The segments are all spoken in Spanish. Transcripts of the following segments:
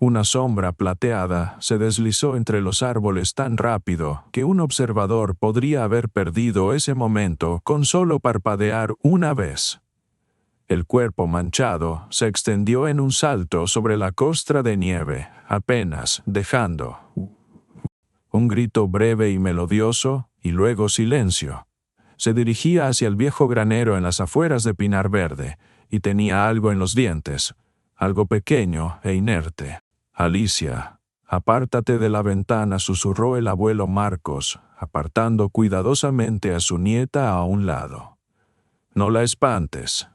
Una sombra plateada se deslizó entre los árboles tan rápido que un observador podría haber perdido ese momento con solo parpadear una vez. El cuerpo manchado se extendió en un salto sobre la costra de nieve, apenas dejando un grito breve y melodioso, y luego silencio. Se dirigía hacia el viejo granero en las afueras de Pinar Verde, y tenía algo en los dientes, algo pequeño e inerte. «Alicia, apártate de la ventana», susurró el abuelo Marcos, apartando cuidadosamente a su nieta a un lado. «No la espantes».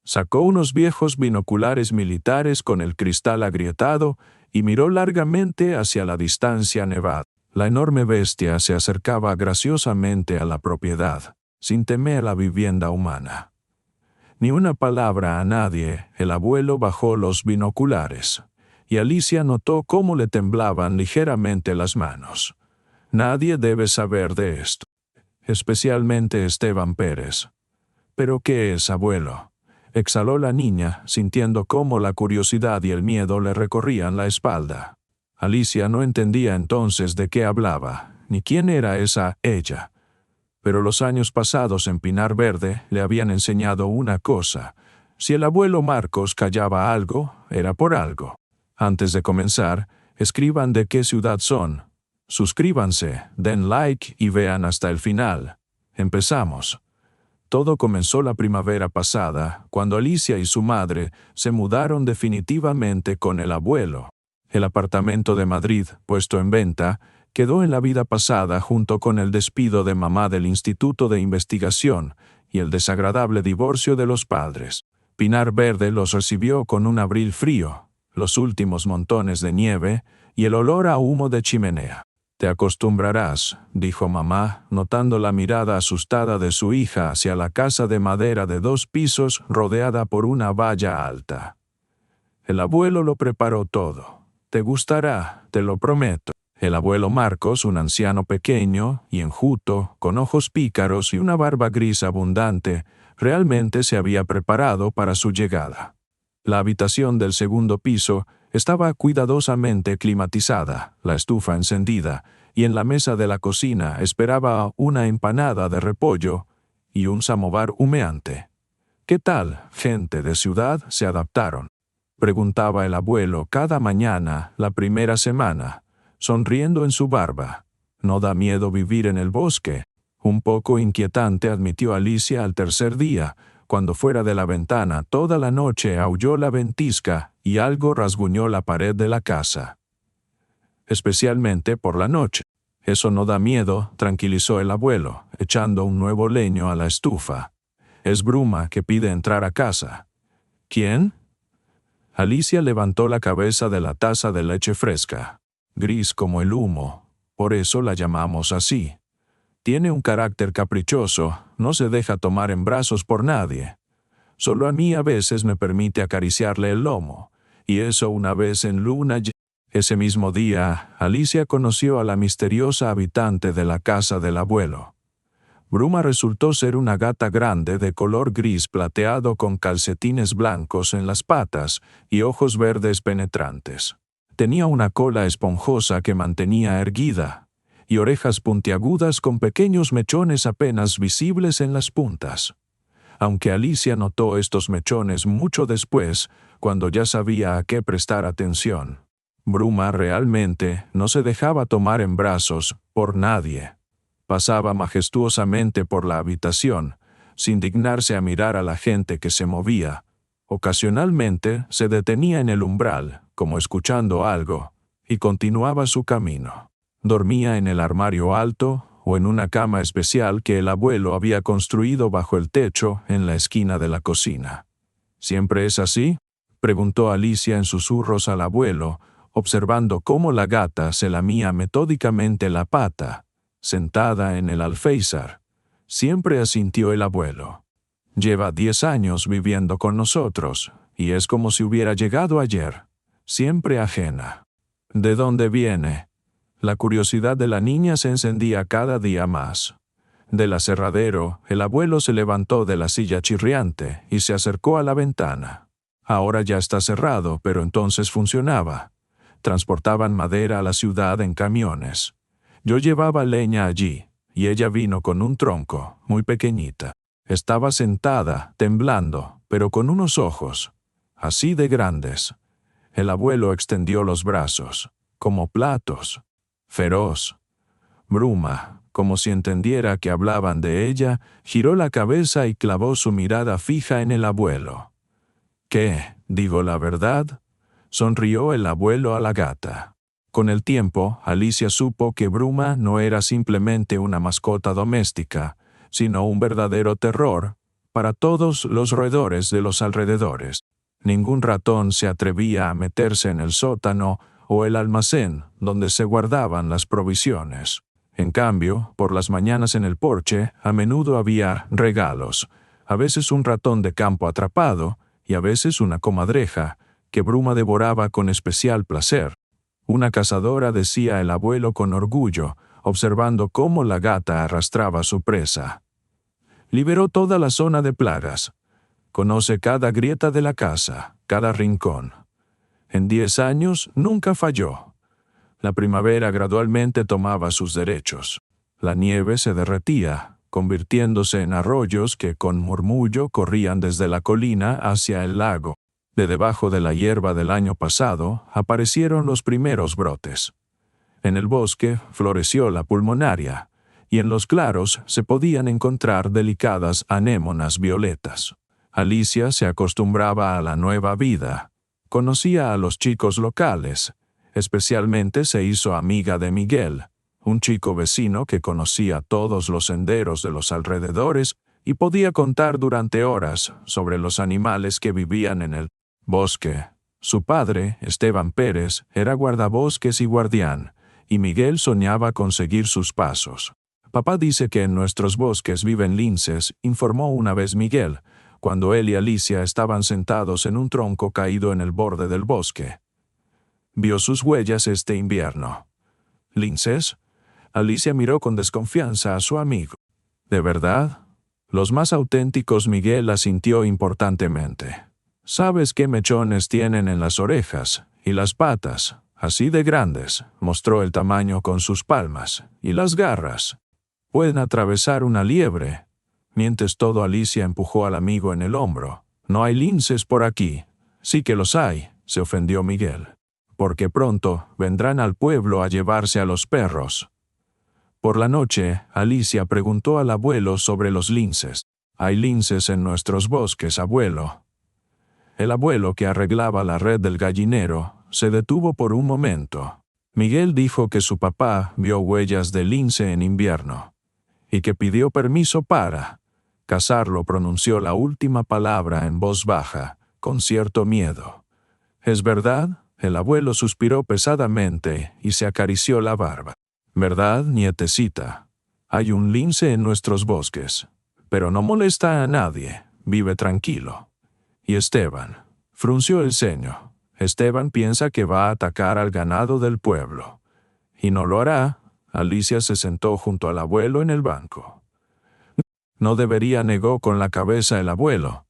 Sacó unos viejos binoculares militares con el cristal agrietado y miró largamente hacia la distancia nevada. La enorme bestia se acercaba graciosamente a la propiedad, sin temer la vivienda humana. Ni una palabra a nadie, el abuelo bajó los binoculares, y Alicia notó cómo le temblaban ligeramente las manos. Nadie debe saber de esto, especialmente Esteban Pérez. «¿Pero qué es, abuelo?», exhaló la niña, sintiendo cómo la curiosidad y el miedo le recorrían la espalda. Alicia no entendía entonces de qué hablaba, ni quién era esa ella. Pero los años pasados en Pinar Verde le habían enseñado una cosa: si el abuelo Marcos callaba algo, era por algo. Antes de comenzar, escriban de qué ciudad son. Suscríbanse, den like y vean hasta el final. Empezamos. Todo comenzó la primavera pasada, cuando Alicia y su madre se mudaron definitivamente con el abuelo. El apartamento de Madrid, puesto en venta, quedó en la vida pasada junto con el despido de mamá del Instituto de Investigación y el desagradable divorcio de los padres. Pinar Verde los recibió con un abril frío, los últimos montones de nieve y el olor a humo de chimenea. «Te acostumbrarás», dijo mamá, notando la mirada asustada de su hija hacia la casa de madera de 2 pisos rodeada por una valla alta. El abuelo lo preparó todo. «Te gustará, te lo prometo». El abuelo Marcos, un anciano pequeño y enjuto, con ojos pícaros y una barba gris abundante, realmente se había preparado para su llegada. La habitación del segundo piso estaba cuidadosamente climatizada, la estufa encendida, y en la mesa de la cocina esperaba una empanada de repollo y un samovar humeante. «¿Qué tal, gente de ciudad? ¿Se adaptaron?», preguntaba el abuelo cada mañana la primera semana, sonriendo en su barba. «¿No da miedo vivir en el bosque?», un poco inquietante admitió Alicia al tercer día, cuando fuera de la ventana toda la noche aulló la ventisca y algo rasguñó la pared de la casa. «Especialmente por la noche». «Eso no da miedo», tranquilizó el abuelo, echando un nuevo leño a la estufa. «Es Bruma, que pide entrar a casa». «¿Quién?». Alicia levantó la cabeza de la taza de leche fresca. «Gris como el humo, por eso la llamamos así. Tiene un carácter caprichoso, no se deja tomar en brazos por nadie. Solo a mí a veces me permite acariciarle el lomo, y eso una vez en luna llena». Ese mismo día, Alicia conoció a la misteriosa habitante de la casa del abuelo. Bruma resultó ser una gata grande de color gris plateado con calcetines blancos en las patas y ojos verdes penetrantes. Tenía una cola esponjosa que mantenía erguida, y orejas puntiagudas con pequeños mechones apenas visibles en las puntas. Aunque Alicia notó estos mechones mucho después, cuando ya sabía a qué prestar atención. Bruma realmente no se dejaba tomar en brazos por nadie. Pasaba majestuosamente por la habitación, sin dignarse a mirar a la gente que se movía. Ocasionalmente se detenía en el umbral, como escuchando algo, y continuaba su camino. Dormía en el armario alto o en una cama especial que el abuelo había construido bajo el techo en la esquina de la cocina. «¿Siempre es así?», preguntó Alicia en susurros al abuelo, observando cómo la gata se lamía metódicamente la pata, sentada en el alféizar. «Siempre», asintió el abuelo. «Lleva 10 años viviendo con nosotros, y es como si hubiera llegado ayer. Siempre ajena». «¿De dónde viene?». La curiosidad de la niña se encendía cada día más. Del aserradero, el abuelo se levantó de la silla chirriante y se acercó a la ventana. Ahora ya está cerrado, pero entonces funcionaba. Transportaban madera a la ciudad en camiones. Yo llevaba leña allí, y ella vino con un tronco, muy pequeñita. Estaba sentada, temblando, pero con unos ojos, así de grandes. El abuelo extendió los brazos, como platos. Feroz. Bruma, como si entendiera que hablaban de ella, giró la cabeza y clavó su mirada fija en el abuelo. ¿Qué? ¿Digo la verdad? Sonrió el abuelo a la gata. Con el tiempo, Alicia supo que Bruma no era simplemente una mascota doméstica, sino un verdadero terror para todos los roedores de los alrededores. Ningún ratón se atrevía a meterse en el sótano o el almacén donde se guardaban las provisiones. En cambio, por las mañanas en el porche, a menudo había regalos, a veces un ratón de campo atrapado y a veces una comadreja, que Bruma devoraba con especial placer. Una cazadora, decía el abuelo con orgullo, observando cómo la gata arrastraba su presa. Liberó toda la zona de plagas. Conoce cada grieta de la casa, cada rincón. En 10 años nunca falló. La primavera gradualmente tomaba sus derechos. La nieve se derretía, convirtiéndose en arroyos que con murmullo corrían desde la colina hacia el lago. De debajo de la hierba del año pasado aparecieron los primeros brotes. En el bosque floreció la pulmonaria, y en los claros se podían encontrar delicadas anémonas violetas. Alicia se acostumbraba a la nueva vida. Conocía a los chicos locales. Especialmente se hizo amiga de Miguel, un chico vecino que conocía todos los senderos de los alrededores y podía contar durante horas sobre los animales que vivían en el bosque. Su padre, Esteban Pérez, era guardabosques y guardián, y Miguel soñaba con seguir sus pasos. Papá dice que en nuestros bosques viven linces, informó una vez Miguel, cuando él y Alicia estaban sentados en un tronco caído en el borde del bosque. Vio sus huellas este invierno. ¿Linces? Alicia miró con desconfianza a su amigo. ¿De verdad? Los más auténticos. Miguel asintió importantemente. ¿Sabes qué mechones tienen en las orejas y las patas? Así de grandes, mostró el tamaño con sus palmas, y las garras. Pueden atravesar una liebre. Mientes todo. Alicia empujó al amigo en el hombro. No hay linces por aquí. Sí que los hay, se ofendió Miguel. Porque pronto vendrán al pueblo a llevarse a los perros. Por la noche, Alicia preguntó al abuelo sobre los linces. Hay linces en nuestros bosques, abuelo. El abuelo, que arreglaba la red del gallinero, se detuvo por un momento. Miguel dijo que su papá vio huellas de lince en invierno, y que pidió permiso para cazarlo. Pronunció la última palabra en voz baja, con cierto miedo. ¿Es verdad? El abuelo suspiró pesadamente y se acarició la barba. ¿Verdad, nietecita? Hay un lince en nuestros bosques, pero no molesta a nadie, vive tranquilo. Y Esteban frunció el ceño. Esteban piensa que va a atacar al ganado del pueblo. Y no lo hará. Alicia se sentó junto al abuelo en el banco. No debería, negó con la cabeza el abuelo.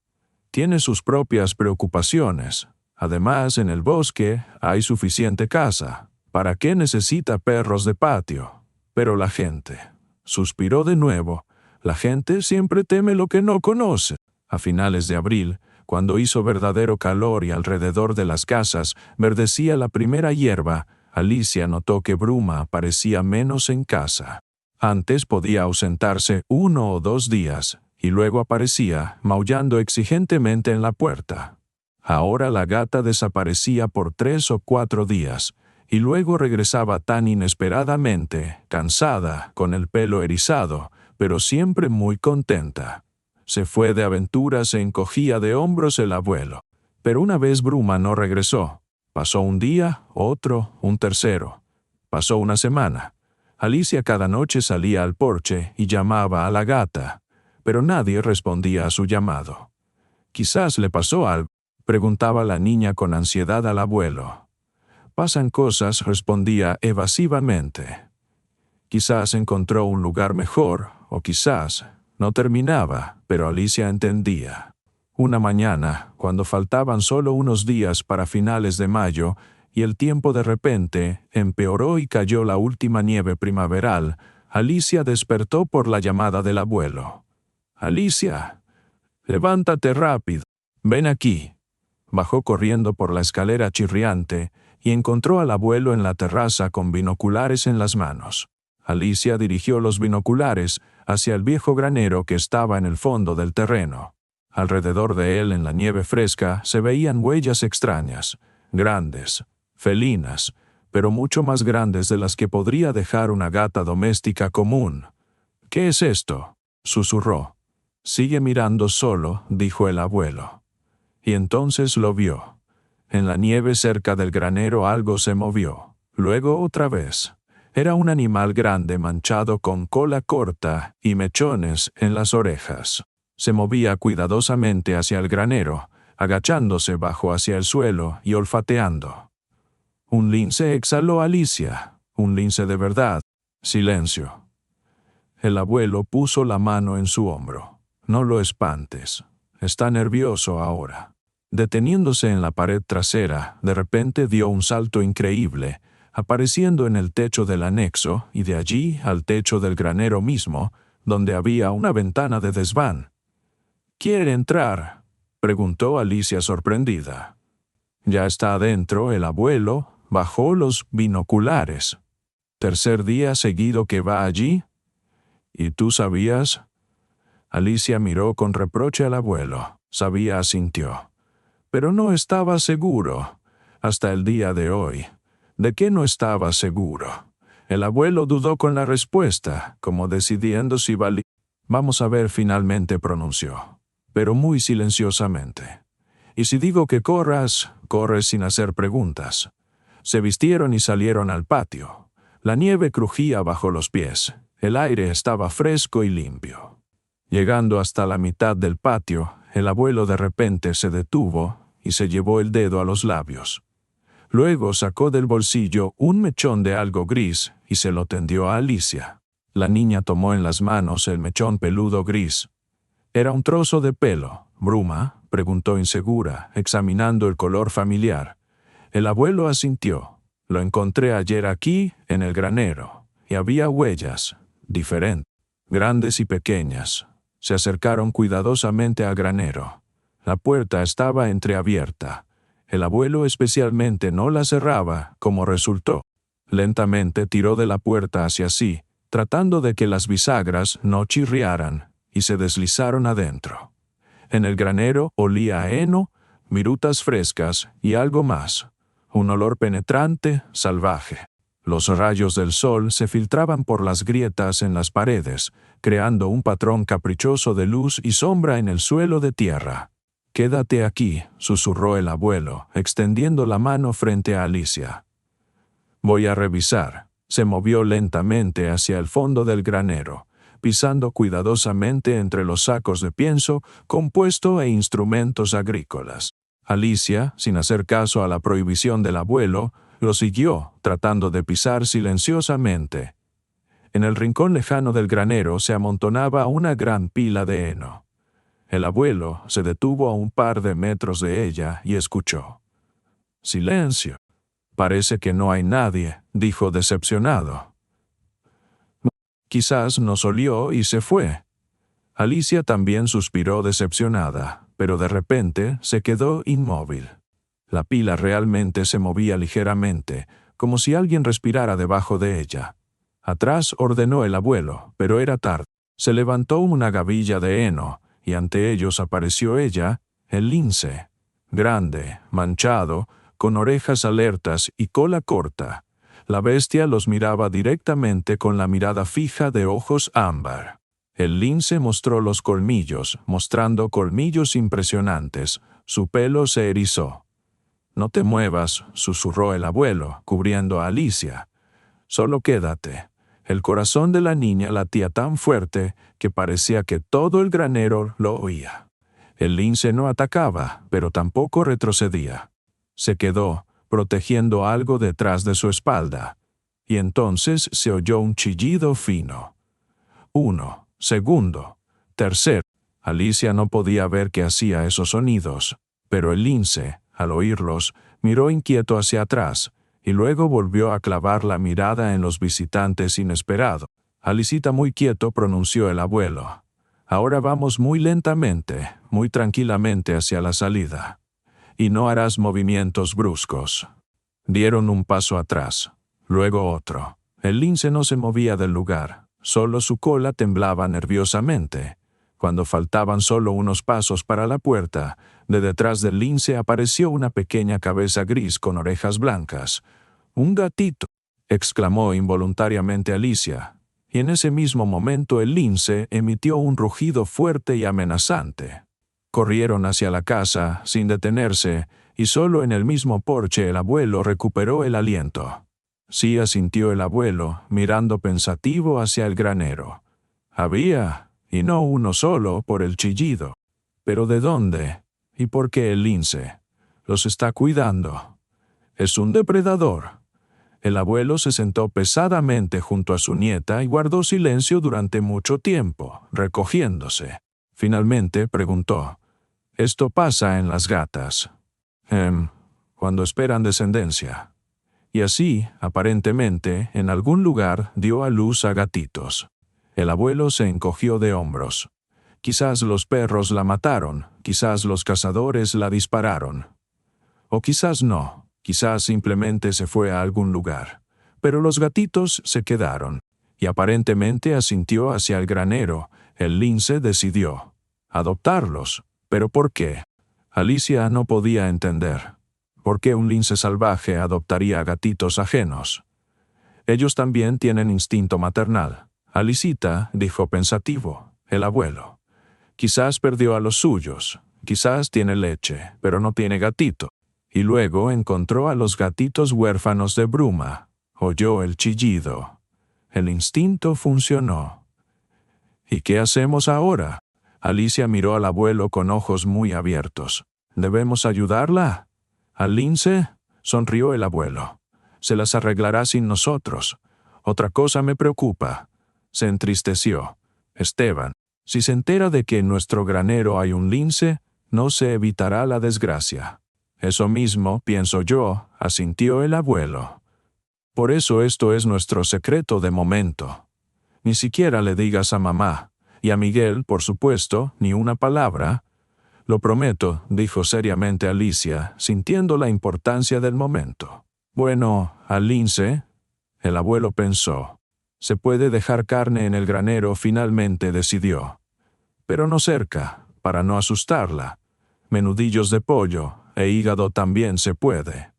Tiene sus propias preocupaciones. Además, en el bosque hay suficiente caza. ¿Para qué necesita perros de patio? Pero la gente, suspiró de nuevo, la gente siempre teme lo que no conoce. A finales de abril, cuando hizo verdadero calor y alrededor de las casas verdecía la primera hierba, Alicia notó que Bruma parecía menos en casa. Antes podía ausentarse 1 o 2 días, y luego aparecía, maullando exigentemente en la puerta. Ahora la gata desaparecía por 3 o 4 días, y luego regresaba tan inesperadamente, cansada, con el pelo erizado, pero siempre muy contenta. Se fue de aventura, se encogía de hombros el abuelo. Pero una vez Bruma no regresó. Pasó un día, otro, un tercero. Pasó una semana. Alicia cada noche salía al porche y llamaba a la gata, pero nadie respondía a su llamado. «Quizás le pasó algo», preguntaba la niña con ansiedad al abuelo. «Pasan cosas», respondía evasivamente. Quizás encontró un lugar mejor, o quizás no terminaba, pero Alicia entendía. Una mañana, cuando faltaban solo unos días para finales de mayo, y el tiempo de repente empeoró y cayó la última nieve primaveral, Alicia despertó por la llamada del abuelo. «Alicia, levántate rápido. Ven aquí». Bajó corriendo por la escalera chirriante y encontró al abuelo en la terraza con binoculares en las manos. Alicia dirigió los binoculares hacia el viejo granero que estaba en el fondo del terreno. Alrededor de él, en la nieve fresca, se veían huellas extrañas, grandes, felinas, pero mucho más grandes de las que podría dejar una gata doméstica común. «¿Qué es esto?», susurró. «Sigue mirando solo», dijo el abuelo. Y entonces lo vio. En la nieve cerca del granero algo se movió. Luego otra vez. Era un animal grande manchado con cola corta y mechones en las orejas. Se movía cuidadosamente hacia el granero, agachándose bajo hacia el suelo y olfateando. «Un lince», exhaló Alicia. «Un lince de verdad». Silencio. El abuelo puso la mano en su hombro. «No lo espantes. Está nervioso ahora». Deteniéndose en la pared trasera, de repente dio un salto increíble, apareciendo en el techo del anexo y de allí al techo del granero mismo, donde había una ventana de desván. «¿Quiere entrar?», preguntó Alicia sorprendida. Ya está adentro, el abuelo bajó los binoculares. «¿Tercer día seguido que va allí? ¿Y tú sabías?». Alicia miró con reproche al abuelo. Sabía, asintió. Pero no estaba seguro, hasta el día de hoy. ¿De qué no estaba seguro? El abuelo dudó con la respuesta, como decidiendo si valía. «Vamos a ver», finalmente pronunció, pero muy silenciosamente. «Y si digo que corras, corres sin hacer preguntas». Se vistieron y salieron al patio. La nieve crujía bajo los pies. El aire estaba fresco y limpio. Llegando hasta la mitad del patio, el abuelo de repente se detuvo y se llevó el dedo a los labios. Luego sacó del bolsillo un mechón de algo gris y se lo tendió a Alicia. La niña tomó en las manos el mechón peludo gris. «¿Era un trozo de pelo, Bruma?», preguntó insegura, examinando el color familiar. El abuelo asintió. «Lo encontré ayer aquí, en el granero, y había huellas, diferentes, grandes y pequeñas». Se acercaron cuidadosamente al granero. La puerta estaba entreabierta. El abuelo especialmente no la cerraba, como resultó. Lentamente tiró de la puerta hacia sí, tratando de que las bisagras no chirriaran, y se deslizaron adentro. En el granero olía a heno, virutas frescas y algo más. Un olor penetrante, salvaje. Los rayos del sol se filtraban por las grietas en las paredes, creando un patrón caprichoso de luz y sombra en el suelo de tierra. «Quédate aquí», susurró el abuelo, extendiendo la mano frente a Alicia. «Voy a revisar». Se movió lentamente hacia el fondo del granero, pisando cuidadosamente entre los sacos de pienso, compuesto e instrumentos agrícolas. Alicia, sin hacer caso a la prohibición del abuelo, lo siguió, tratando de pisar silenciosamente. En el rincón lejano del granero se amontonaba una gran pila de heno. El abuelo se detuvo a un par de metros de ella y escuchó. «Silencio. Parece que no hay nadie», dijo decepcionado. «Quizás nos olió y se fue». Alicia también suspiró decepcionada, pero de repente se quedó inmóvil. La pila realmente se movía ligeramente, como si alguien respirara debajo de ella. Atrás ordenó el abuelo, pero era tarde. Se levantó una gavilla de heno, y ante ellos apareció ella, el lince, grande, manchado, con orejas alertas y cola corta. La bestia los miraba directamente con la mirada fija de ojos ámbar. El lince mostró los colmillos, mostrando colmillos impresionantes. Su pelo se erizó. «No te muevas», susurró el abuelo, cubriendo a Alicia. «Solo quédate». El corazón de la niña latía tan fuerte que parecía que todo el granero lo oía. El lince no atacaba, pero tampoco retrocedía. Se quedó, protegiendo algo detrás de su espalda. Y entonces se oyó un chillido fino. 1, segundo, tercer. Alicia no podía ver qué hacía esos sonidos, pero el lince, al oírlos, Miró inquieto hacia atrás, y luego volvió a clavar la mirada en los visitantes inesperados. Alicita, muy quieto, pronunció el abuelo. Ahora vamos muy lentamente, muy tranquilamente hacia la salida. Y no harás movimientos bruscos. Dieron un paso atrás, luego otro. El lince no se movía del lugar, solo su cola temblaba nerviosamente. Cuando faltaban solo unos pasos para la puerta, de detrás del lince apareció una pequeña cabeza gris con orejas blancas. «¡Un gatito!», exclamó involuntariamente Alicia, y en ese mismo momento el lince emitió un rugido fuerte y amenazante. Corrieron hacia la casa, sin detenerse, y solo en el mismo porche el abuelo recuperó el aliento. Sí, asintió el abuelo, mirando pensativo hacia el granero. Había, y no uno solo, por el chillido. ¿Pero de dónde? ¿Y por qué el lince? Los está cuidando. Es un depredador. El abuelo se sentó pesadamente junto a su nieta y guardó silencio durante mucho tiempo, recogiéndose. Finalmente preguntó: «¿Esto pasa en las gatas?» Cuando esperan descendencia. Y así, aparentemente, en algún lugar dio a luz a gatitos. El abuelo se encogió de hombros. Quizás los perros la mataron, quizás los cazadores la dispararon. O quizás no, quizás simplemente se fue a algún lugar. Pero los gatitos se quedaron, y aparentemente asintió hacia el granero. El lince decidió adoptarlos. ¿Pero por qué? Alicia no podía entender. ¿Por qué un lince salvaje adoptaría gatitos ajenos? Ellos también tienen instinto maternal. Alicita, dijo pensativo, el abuelo. Quizás perdió a los suyos, quizás tiene leche, pero no tiene gatito. Y luego encontró a los gatitos huérfanos de Bruma. Oyó el chillido. El instinto funcionó. ¿Y qué hacemos ahora? Alicia miró al abuelo con ojos muy abiertos. ¿Debemos ayudarla? ¿Al lince? Sonrió el abuelo. Se las arreglará sin nosotros. Otra cosa me preocupa. Se entristeció. Esteban, si se entera de que en nuestro granero hay un lince, no se evitará la desgracia. Eso mismo pienso yo, asintió el abuelo. Por eso esto es nuestro secreto de momento. Ni siquiera le digas a mamá, y a Miguel, por supuesto, ni una palabra. Lo prometo, dijo seriamente Alicia, sintiendo la importancia del momento. Bueno, al lince, el abuelo pensó. Se puede dejar carne en el granero, finalmente decidió. Pero no cerca, para no asustarla. Menudillos de pollo, e hígado también se puede.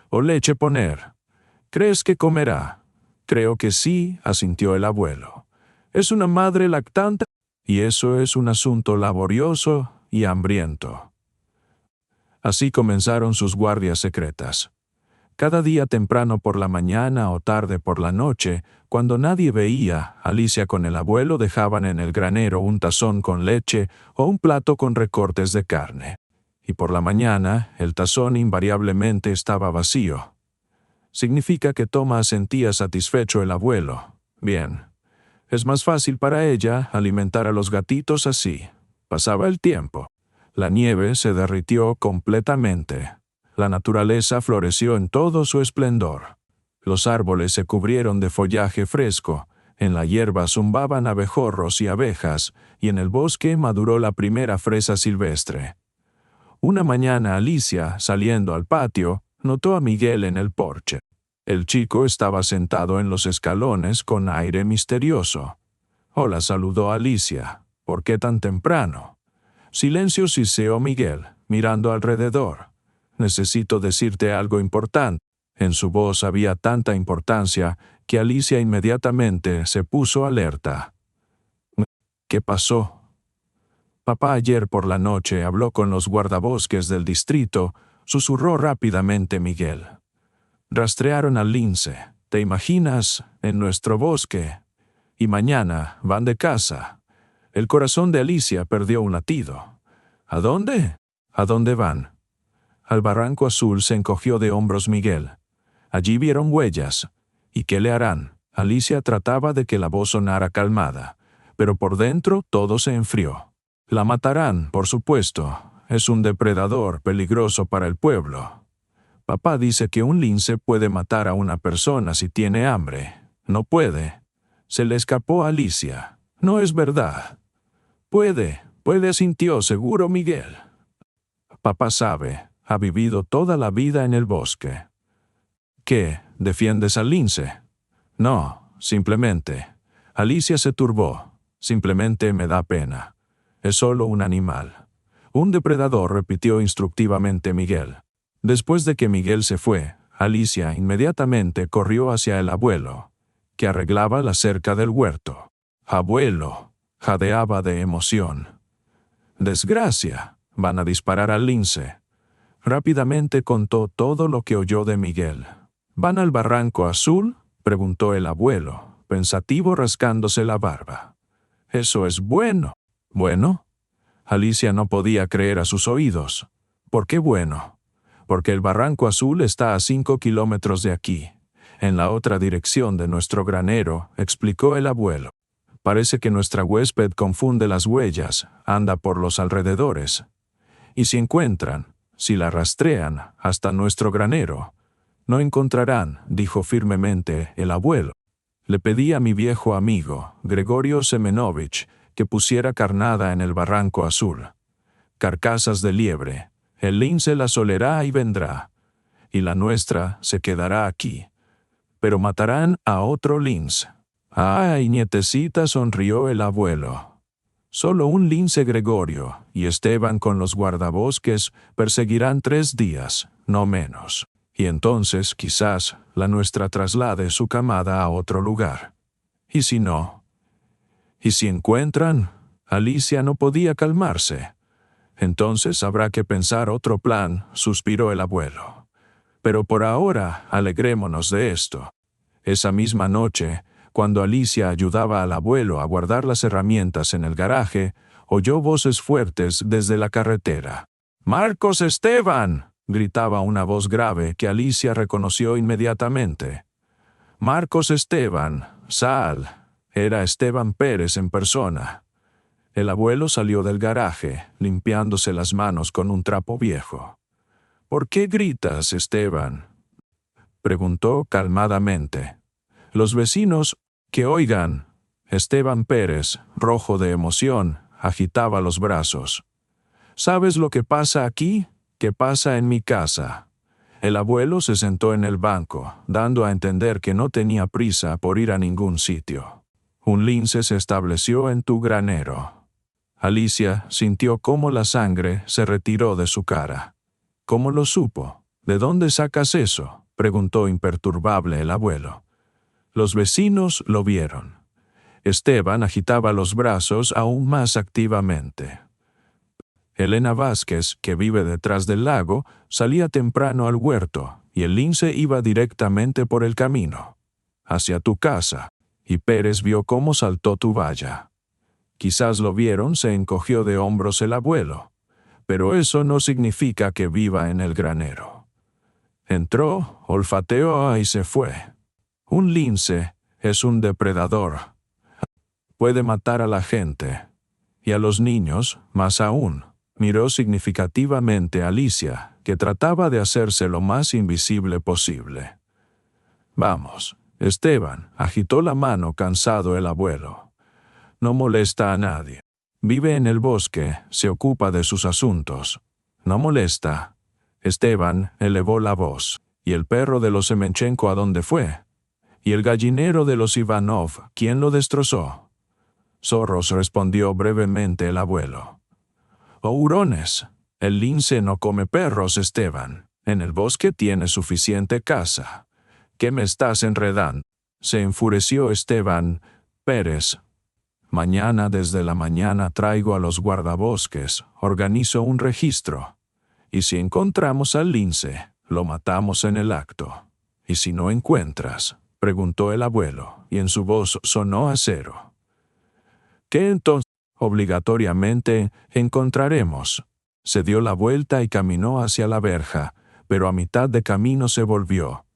O leche poner. ¿Crees que comerá? Creo que sí, asintió el abuelo. Es una madre lactante, y eso es un asunto laborioso y hambriento. Así comenzaron sus guardias secretas. Cada día temprano por la mañana o tarde por la noche, cuando nadie veía, Alicia con el abuelo dejaban en el granero un tazón con leche o un plato con recortes de carne. Y por la mañana, el tazón invariablemente estaba vacío. Significa que Toma sentía satisfecho el abuelo. Bien. Es más fácil para ella alimentar a los gatitos así. Pasaba el tiempo. La nieve se derritió completamente. La naturaleza floreció en todo su esplendor. Los árboles se cubrieron de follaje fresco, en la hierba zumbaban abejorros y abejas, y en el bosque maduró la primera fresa silvestre. Una mañana Alicia, saliendo al patio, notó a Miguel en el porche. El chico estaba sentado en los escalones con aire misterioso. «Hola», saludó Alicia. «¿Por qué tan temprano?» «Silencio», siseó Miguel, mirando alrededor. «Necesito decirte algo importante». En su voz había tanta importancia que Alicia inmediatamente se puso alerta. «¿Qué pasó?» «Papá ayer por la noche habló con los guardabosques del distrito», susurró rápidamente Miguel. «Rastrearon al lince, ¿te imaginas? En nuestro bosque. Y mañana van de caza». El corazón de Alicia perdió un latido. «¿A dónde?» «¿A dónde van?» «Al Barranco Azul», se encogió de hombros Miguel. «Allí vieron huellas. ¿Y qué le harán?» Alicia trataba de que la voz sonara calmada, pero por dentro todo se enfrió. «La matarán, por supuesto. Es un depredador peligroso para el pueblo». Papá dice que un lince puede matar a una persona si tiene hambre. No puede. Se le escapó a Alicia. No es verdad. Puede, sintió seguro Miguel. Papá sabe, ha vivido toda la vida en el bosque. ¿Qué? ¿Defiendes al lince? No, simplemente. Alicia se turbó. Simplemente me da pena. Es solo un animal. Un depredador, repitió instructivamente Miguel. Después de que Miguel se fue, Alicia inmediatamente corrió hacia el abuelo, que arreglaba la cerca del huerto. Abuelo, jadeaba de emoción. Desgracia, van a disparar al lince. Rápidamente contó todo lo que oyó de Miguel. ¿Van al barranco azul?, preguntó el abuelo, pensativo rascándose la barba. Eso es bueno. ¿Bueno? Alicia no podía creer a sus oídos. ¿Por qué bueno? Porque el barranco azul está a 5 kilómetros de aquí, en la otra dirección de nuestro granero, explicó el abuelo. Parece que nuestra huésped confunde las huellas, anda por los alrededores. Y si la rastrean hasta nuestro granero, no encontrarán, dijo firmemente el abuelo. Le pedí a mi viejo amigo, Gregorio Semenovich, que pusiera carnada en el barranco azul. Carcasas de liebre. El lince las olerá y vendrá. Y la nuestra se quedará aquí. Pero matarán a otro lince. ¡Ay, nietecita!, sonrió el abuelo. Solo un lince, Gregorio, y Esteban con los guardabosques perseguirán 3 días, no menos. Y entonces, quizás, la nuestra traslade su camada a otro lugar. ¿Y si no? ¿Y si encuentran? Alicia no podía calmarse. Entonces habrá que pensar otro plan, suspiró el abuelo. Pero por ahora, alegrémonos de esto. Esa misma noche, cuando Alicia ayudaba al abuelo a guardar las herramientas en el garaje, oyó voces fuertes desde la carretera. ¡Marcos Esteban!, gritaba una voz grave que Alicia reconoció inmediatamente. Marcos Esteban, sal. Era Esteban Pérez en persona. El abuelo salió del garaje, limpiándose las manos con un trapo viejo. ¿Por qué gritas, Esteban?, preguntó calmadamente. Los vecinos, que oigan. Esteban Pérez, rojo de emoción, agitaba los brazos. ¿Sabes lo que pasa aquí? ¿Qué pasa en mi casa? El abuelo se sentó en el banco, dando a entender que no tenía prisa por ir a ningún sitio. Un lince se estableció en tu granero. Alicia sintió cómo la sangre se retiró de su cara. ¿Cómo lo supo? ¿De dónde sacas eso?, preguntó imperturbable el abuelo. Los vecinos lo vieron. Esteban agitaba los brazos aún más activamente. Elena Vázquez, que vive detrás del lago, salía temprano al huerto, y el lince iba directamente por el camino, hacia tu casa, y Pérez vio cómo saltó tu valla. Quizás lo vieron, se encogió de hombros el abuelo, pero eso no significa que viva en el granero. Entró, olfateó y se fue. Un lince es un depredador. Puede matar a la gente, y a los niños, más aún. Miró significativamente a Alicia, que trataba de hacerse lo más invisible posible. Vamos, Esteban, agitó la mano cansado el abuelo. No molesta a nadie. Vive en el bosque, se ocupa de sus asuntos. No molesta. Esteban elevó la voz. ¿Y el perro de los Semenchenko a dónde fue? ¿Y el gallinero de los Ivanov, quién lo destrozó? Zorros, respondió brevemente el abuelo. ¡Oh, hurones! El lince no come perros, Esteban. En el bosque tiene suficiente caza. ¿Qué me estás enredando? Se enfureció Esteban Pérez. Mañana desde la mañana traigo a los guardabosques, organizo un registro. Y si encontramos al lince, lo matamos en el acto. ¿Y si no encuentras?, preguntó el abuelo, y en su voz sonó acero. ¿Qué entonces? Obligatoriamente encontraremos. Se dio la vuelta y caminó hacia la verja, pero a mitad de camino se volvió.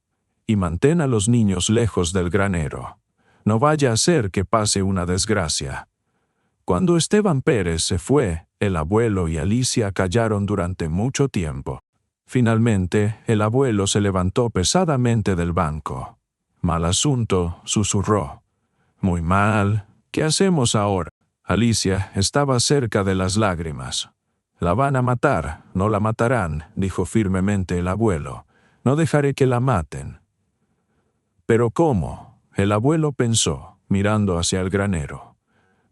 Y mantén a los niños lejos del granero. No vaya a ser que pase una desgracia. Cuando Esteban Pérez se fue, el abuelo y Alicia callaron durante mucho tiempo. Finalmente, el abuelo se levantó pesadamente del banco. «Mal asunto», susurró. «Muy mal. ¿Qué hacemos ahora?» Alicia estaba cerca de las lágrimas. «La van a matar, no la matarán», dijo firmemente el abuelo. «No dejaré que la maten». «¿Pero cómo?», el abuelo pensó, mirando hacia el granero.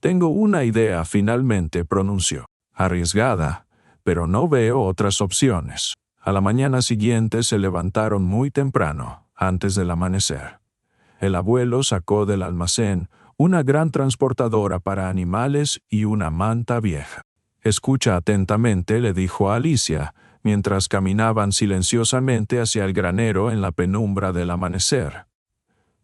«Tengo una idea», finalmente pronunció. «Arriesgada, pero no veo otras opciones». A la mañana siguiente se levantaron muy temprano, antes del amanecer. El abuelo sacó del almacén una gran transportadora para animales y una manta vieja. «Escucha atentamente», le dijo a Alicia, mientras caminaban silenciosamente hacia el granero en la penumbra del amanecer.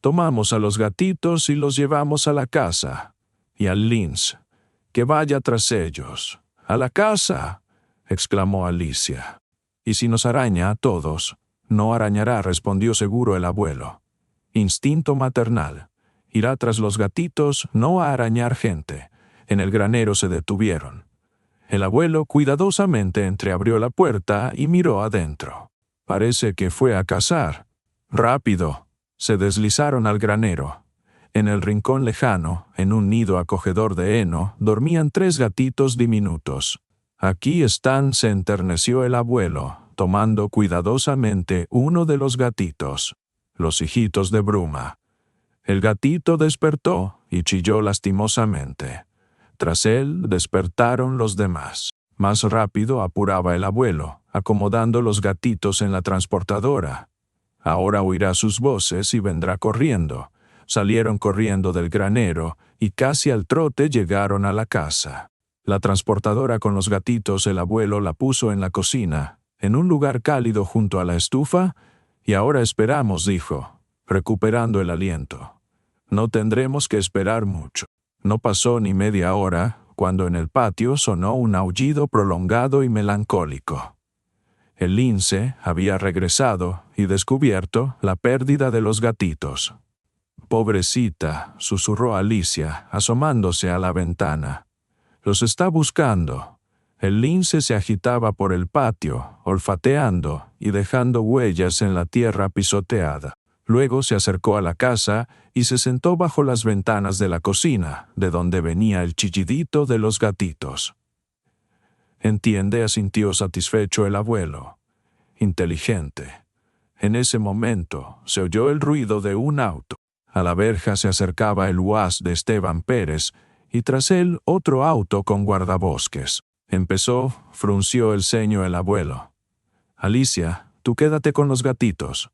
«Tomamos a los gatitos y los llevamos a la casa. Y al lince, que vaya tras ellos». «¿A la casa?», exclamó Alicia. «¿Y si nos araña a todos?» «No arañará», respondió seguro el abuelo. Instinto maternal. Irá tras los gatitos, no a arañar gente. En el granero se detuvieron. El abuelo cuidadosamente entreabrió la puerta y miró adentro. Parece que fue a cazar. Rápido. Se deslizaron al granero. En el rincón lejano, en un nido acogedor de heno, dormían 3 gatitos diminutos. «Aquí están», se enterneció el abuelo, tomando cuidadosamente uno de los gatitos. Los hijitos de Bruma. El gatito despertó y chilló lastimosamente. Tras él despertaron los demás. Más rápido apuraba el abuelo, acomodando los gatitos en la transportadora. Ahora oirá sus voces y vendrá corriendo. Salieron corriendo del granero y casi al trote llegaron a la casa. La transportadora con los gatitos el abuelo la puso en la cocina, en un lugar cálido junto a la estufa, y ahora esperamos, dijo, recuperando el aliento. No tendremos que esperar mucho. No pasó ni media hora, cuando en el patio sonó un aullido prolongado y melancólico. El lince había regresado y descubierto la pérdida de los gatitos. «Pobrecita», susurró Alicia, asomándose a la ventana. «Los está buscando». El lince se agitaba por el patio, olfateando y dejando huellas en la tierra pisoteada. Luego se acercó a la casa y se sentó bajo las ventanas de la cocina, de donde venía el chillidito de los gatitos. «Entiende», asintió satisfecho el abuelo. «Inteligente». En ese momento se oyó el ruido de un auto. A la verja se acercaba el UAS de Esteban Pérez y tras él otro auto con guardabosques. Frunció el ceño el abuelo. «Alicia, tú quédate con los gatitos,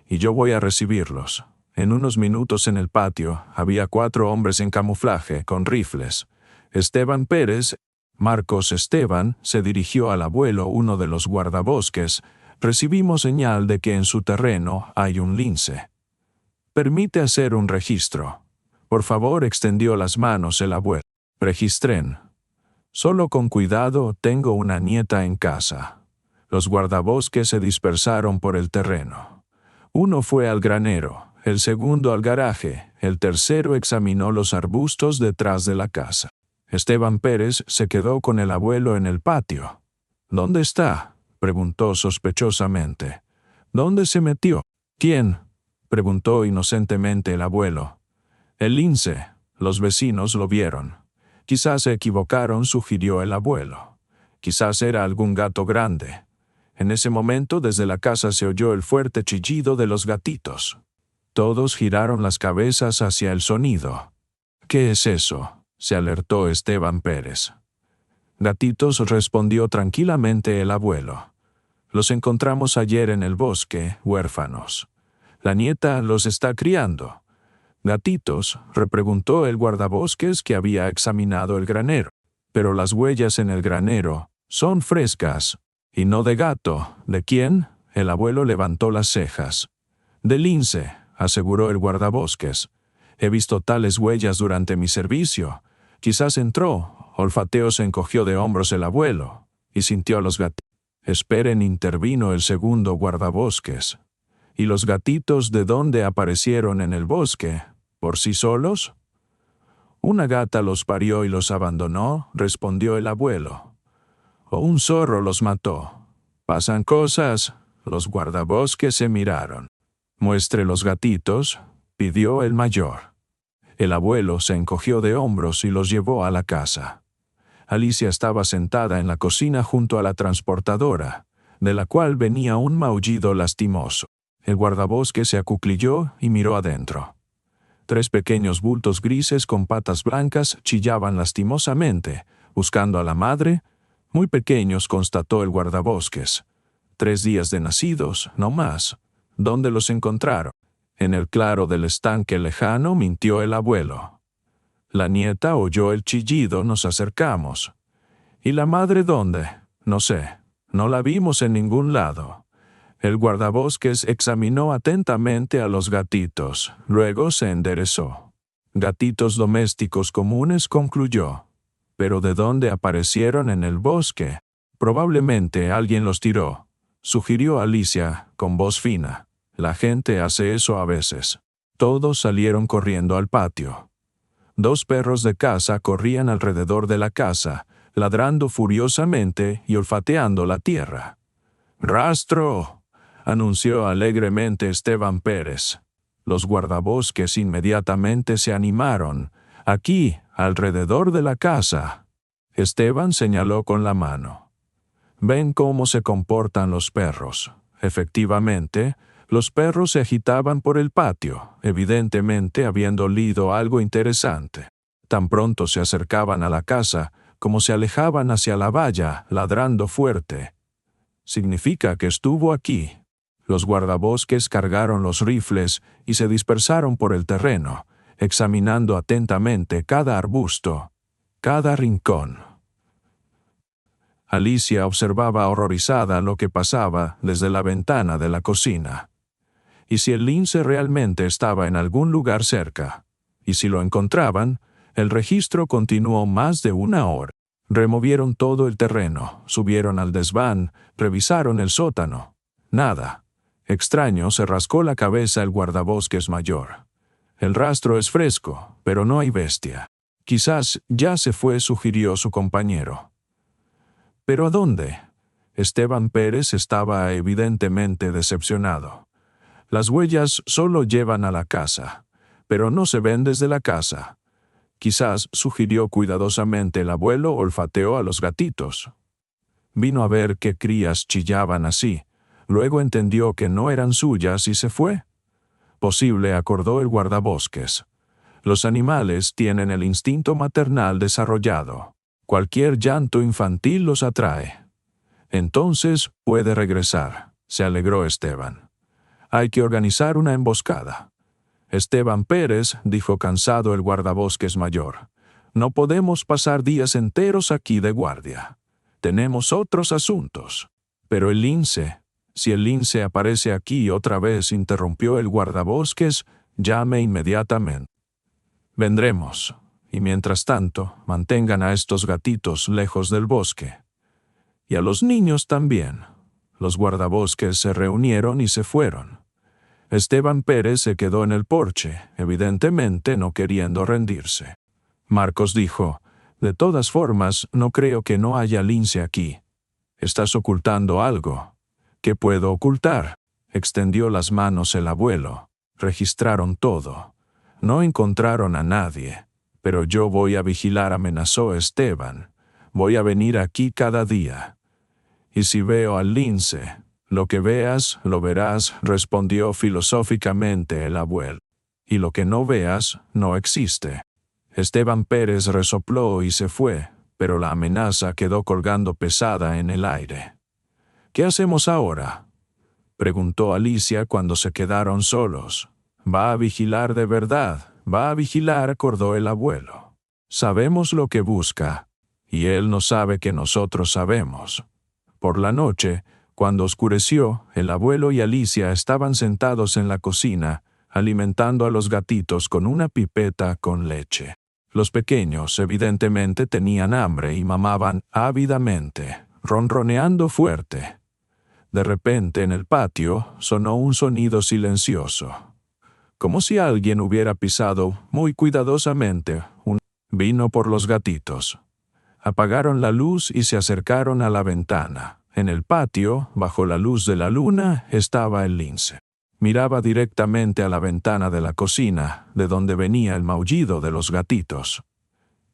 y yo voy a recibirlos». En unos minutos en el patio había 4 hombres en camuflaje, con rifles. Esteban Pérez, Marcos Esteban, se dirigió al abuelo, uno de los guardabosques. «Recibimos señal de que en su terreno hay un lince. Permite hacer un registro». «Por favor», extendió las manos el abuelo. «Registren». «Solo con cuidado, tengo una nieta en casa». Los guardabosques se dispersaron por el terreno. Uno fue al granero, el segundo al garaje, el tercero examinó los arbustos detrás de la casa. Esteban Pérez se quedó con el abuelo en el patio. «¿Dónde está?», preguntó sospechosamente. «¿Dónde se metió?». «¿Quién?», preguntó inocentemente el abuelo. «El lince. Los vecinos lo vieron». «Quizás se equivocaron», sugirió el abuelo. «Quizás era algún gato grande». En ese momento desde la casa se oyó el fuerte chillido de los gatitos. Todos giraron las cabezas hacia el sonido. «¿Qué es eso?», se alertó Esteban Pérez. «Gatitos», respondió tranquilamente el abuelo. «Los encontramos ayer en el bosque, huérfanos. La nieta los está criando». «¿Gatitos?», repreguntó el guardabosques que había examinado el granero. «Pero las huellas en el granero son frescas». «Y no de gato. ¿De quién?». El abuelo levantó las cejas. «De lince», aseguró el guardabosques. «He visto tales huellas durante mi servicio. Quizás entró». Olfateo se encogió de hombros el abuelo y sintió a los gatitos. «Esperen», intervino el segundo guardabosques. «¿Y los gatitos de dónde aparecieron en el bosque? ¿Por sí solos?». «Una gata los parió y los abandonó», respondió el abuelo. «O un zorro los mató». «Pasan cosas». Los guardabosques se miraron. «Muestre los gatitos», pidió el mayor. El abuelo se encogió de hombros y los llevó a la casa. Alicia estaba sentada en la cocina junto a la transportadora, de la cual venía un maullido lastimoso. El guardabosques se acuclilló y miró adentro. 3 pequeños bultos grises con patas blancas chillaban lastimosamente, buscando a la madre. «Muy pequeños», constató el guardabosques. 3 días de nacidos, no más. ¿Dónde los encontraron? «En el claro del estanque lejano», mintió el abuelo. La nieta oyó el chillido, nos acercamos. «¿Y la madre dónde?» «No sé. No la vimos en ningún lado». El guardabosques examinó atentamente a los gatitos, luego se enderezó. «Gatitos domésticos comunes», concluyó. «¿Pero de dónde aparecieron en el bosque?» «Probablemente alguien los tiró», sugirió Alicia, con voz fina. «La gente hace eso a veces». Todos salieron corriendo al patio. 2 perros de caza corrían alrededor de la casa, ladrando furiosamente y olfateando la tierra. «¡Rastro!», anunció alegremente Esteban Pérez. Los guardabosques inmediatamente se animaron. «Aquí, alrededor de la casa». Esteban señaló con la mano. «¿Ven cómo se comportan los perros?» Efectivamente, los perros se agitaban por el patio, evidentemente habiendo olido algo interesante. Tan pronto se acercaban a la casa, como se alejaban hacia la valla, ladrando fuerte. «Significa que estuvo aquí». Los guardabosques cargaron los rifles y se dispersaron por el terreno, examinando atentamente cada arbusto, cada rincón. Alicia observaba horrorizada lo que pasaba desde la ventana de la cocina. ¿Y si el lince realmente estaba en algún lugar cerca? ¿Y si lo encontraban? El registro continuó más de 1 hora. Removieron todo el terreno, subieron al desván, revisaron el sótano. Nada. Extraño, se rascó la cabeza el guardabosques mayor. «El rastro es fresco, pero no hay bestia». «Quizás ya se fue», sugirió su compañero. «¿Pero a dónde?» Esteban Pérez estaba evidentemente decepcionado. «Las huellas solo llevan a la casa, pero no se ven desde la casa». «Quizás», sugirió cuidadosamente el abuelo, olfateó a los gatitos. Vino a ver qué crías chillaban así. Luego entendió que no eran suyas y se fue. «Posible», acordó el guardabosques. «Los animales tienen el instinto maternal desarrollado. Cualquier llanto infantil los atrae». «Entonces puede regresar», se alegró Esteban. «Hay que organizar una emboscada». «Esteban Pérez», dijo cansado el guardabosques mayor, «no podemos pasar días enteros aquí de guardia. Tenemos otros asuntos». «Pero el lince». «Si el lince aparece aquí otra vez», interrumpió el guardabosques, «llame inmediatamente». «Vendremos. Y mientras tanto, mantengan a estos gatitos lejos del bosque. Y a los niños también». Los guardabosques se reunieron y se fueron. Esteban Pérez se quedó en el porche, evidentemente no queriendo rendirse. Marcos dijo: «De todas formas, no creo que no haya lince aquí. Estás ocultando algo». «¿Qué puedo ocultar?», extendió las manos el abuelo. «Registraron todo. No encontraron a nadie. Pero yo voy a vigilar», amenazó Esteban. «Voy a venir aquí cada día. Y si veo al lince». «Lo que veas, lo verás», respondió filosóficamente el abuelo. «Y lo que no veas, no existe». Esteban Pérez resopló y se fue, pero la amenaza quedó colgando pesada en el aire. «¿Qué hacemos ahora?», preguntó Alicia cuando se quedaron solos. «Va a vigilar de verdad, va a vigilar», acordó el abuelo. «Sabemos lo que busca, y él no sabe que nosotros sabemos». Por la noche, cuando oscureció, el abuelo y Alicia estaban sentados en la cocina, alimentando a los gatitos con una pipeta con leche. Los pequeños evidentemente tenían hambre y mamaban ávidamente, ronroneando fuerte. De repente en el patio sonó un sonido silencioso, como si alguien hubiera pisado muy cuidadosamente un vino por los gatitos. Apagaron la luz y se acercaron a la ventana. En el patio, bajo la luz de la luna, estaba el lince. Miraba directamente a la ventana de la cocina, de donde venía el maullido de los gatitos.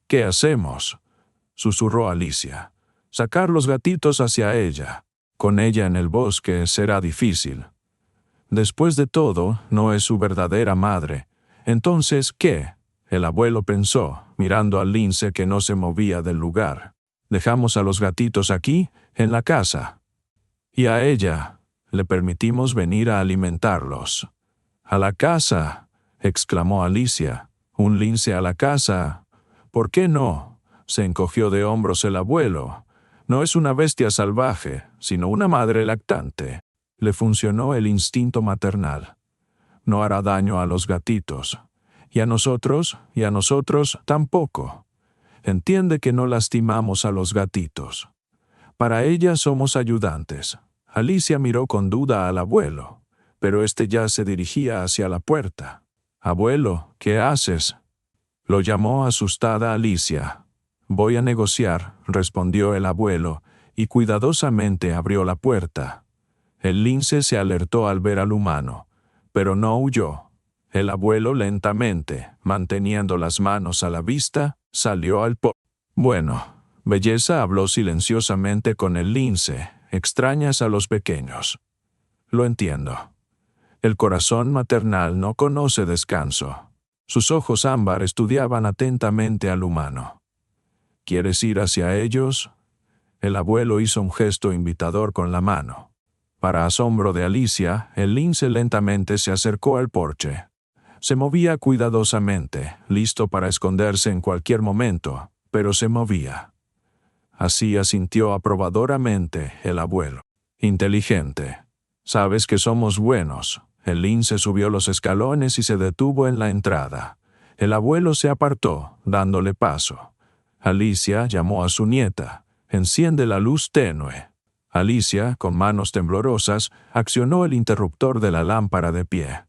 «¿Qué hacemos?», susurró Alicia. «Sacar los gatitos hacia ella. Con ella en el bosque será difícil. Después de todo, no es su verdadera madre. Entonces, ¿qué?», el abuelo pensó, mirando al lince que no se movía del lugar. «¿Dejamos a los gatitos aquí, en la casa? Y a ella le permitimos venir a alimentarlos». «¿A la casa?», exclamó Alicia. «¿Un lince a la casa? ¿Por qué no?», se encogió de hombros el abuelo. «No es una bestia salvaje, sino una madre lactante». Le funcionó el instinto maternal. «No hará daño a los gatitos. Y a nosotros tampoco. Entiende que no lastimamos a los gatitos. Para ella somos ayudantes». Alicia miró con duda al abuelo, pero éste ya se dirigía hacia la puerta. «Abuelo, ¿qué haces?», lo llamó asustada Alicia. «Voy a negociar», respondió el abuelo, y cuidadosamente abrió la puerta. El lince se alertó al ver al humano, pero no huyó. El abuelo lentamente, manteniendo las manos a la vista, salió al porche. «Bueno», Belleza habló silenciosamente con el lince. «Extrañas a los pequeños. Lo entiendo. El corazón maternal no conoce descanso». Sus ojos ámbar estudiaban atentamente al humano. «¿Quieres ir hacia ellos?». El abuelo hizo un gesto invitador con la mano. Para asombro de Alicia, el lince lentamente se acercó al porche. Se movía cuidadosamente, listo para esconderse en cualquier momento, pero se movía. Así asintió aprobadoramente el abuelo. «Inteligente. Sabes que somos buenos». El lince subió los escalones y se detuvo en la entrada. El abuelo se apartó, dándole paso. Alicia llamó a su nieta. «Enciende la luz tenue». Alicia, con manos temblorosas, accionó el interruptor de la lámpara de pie.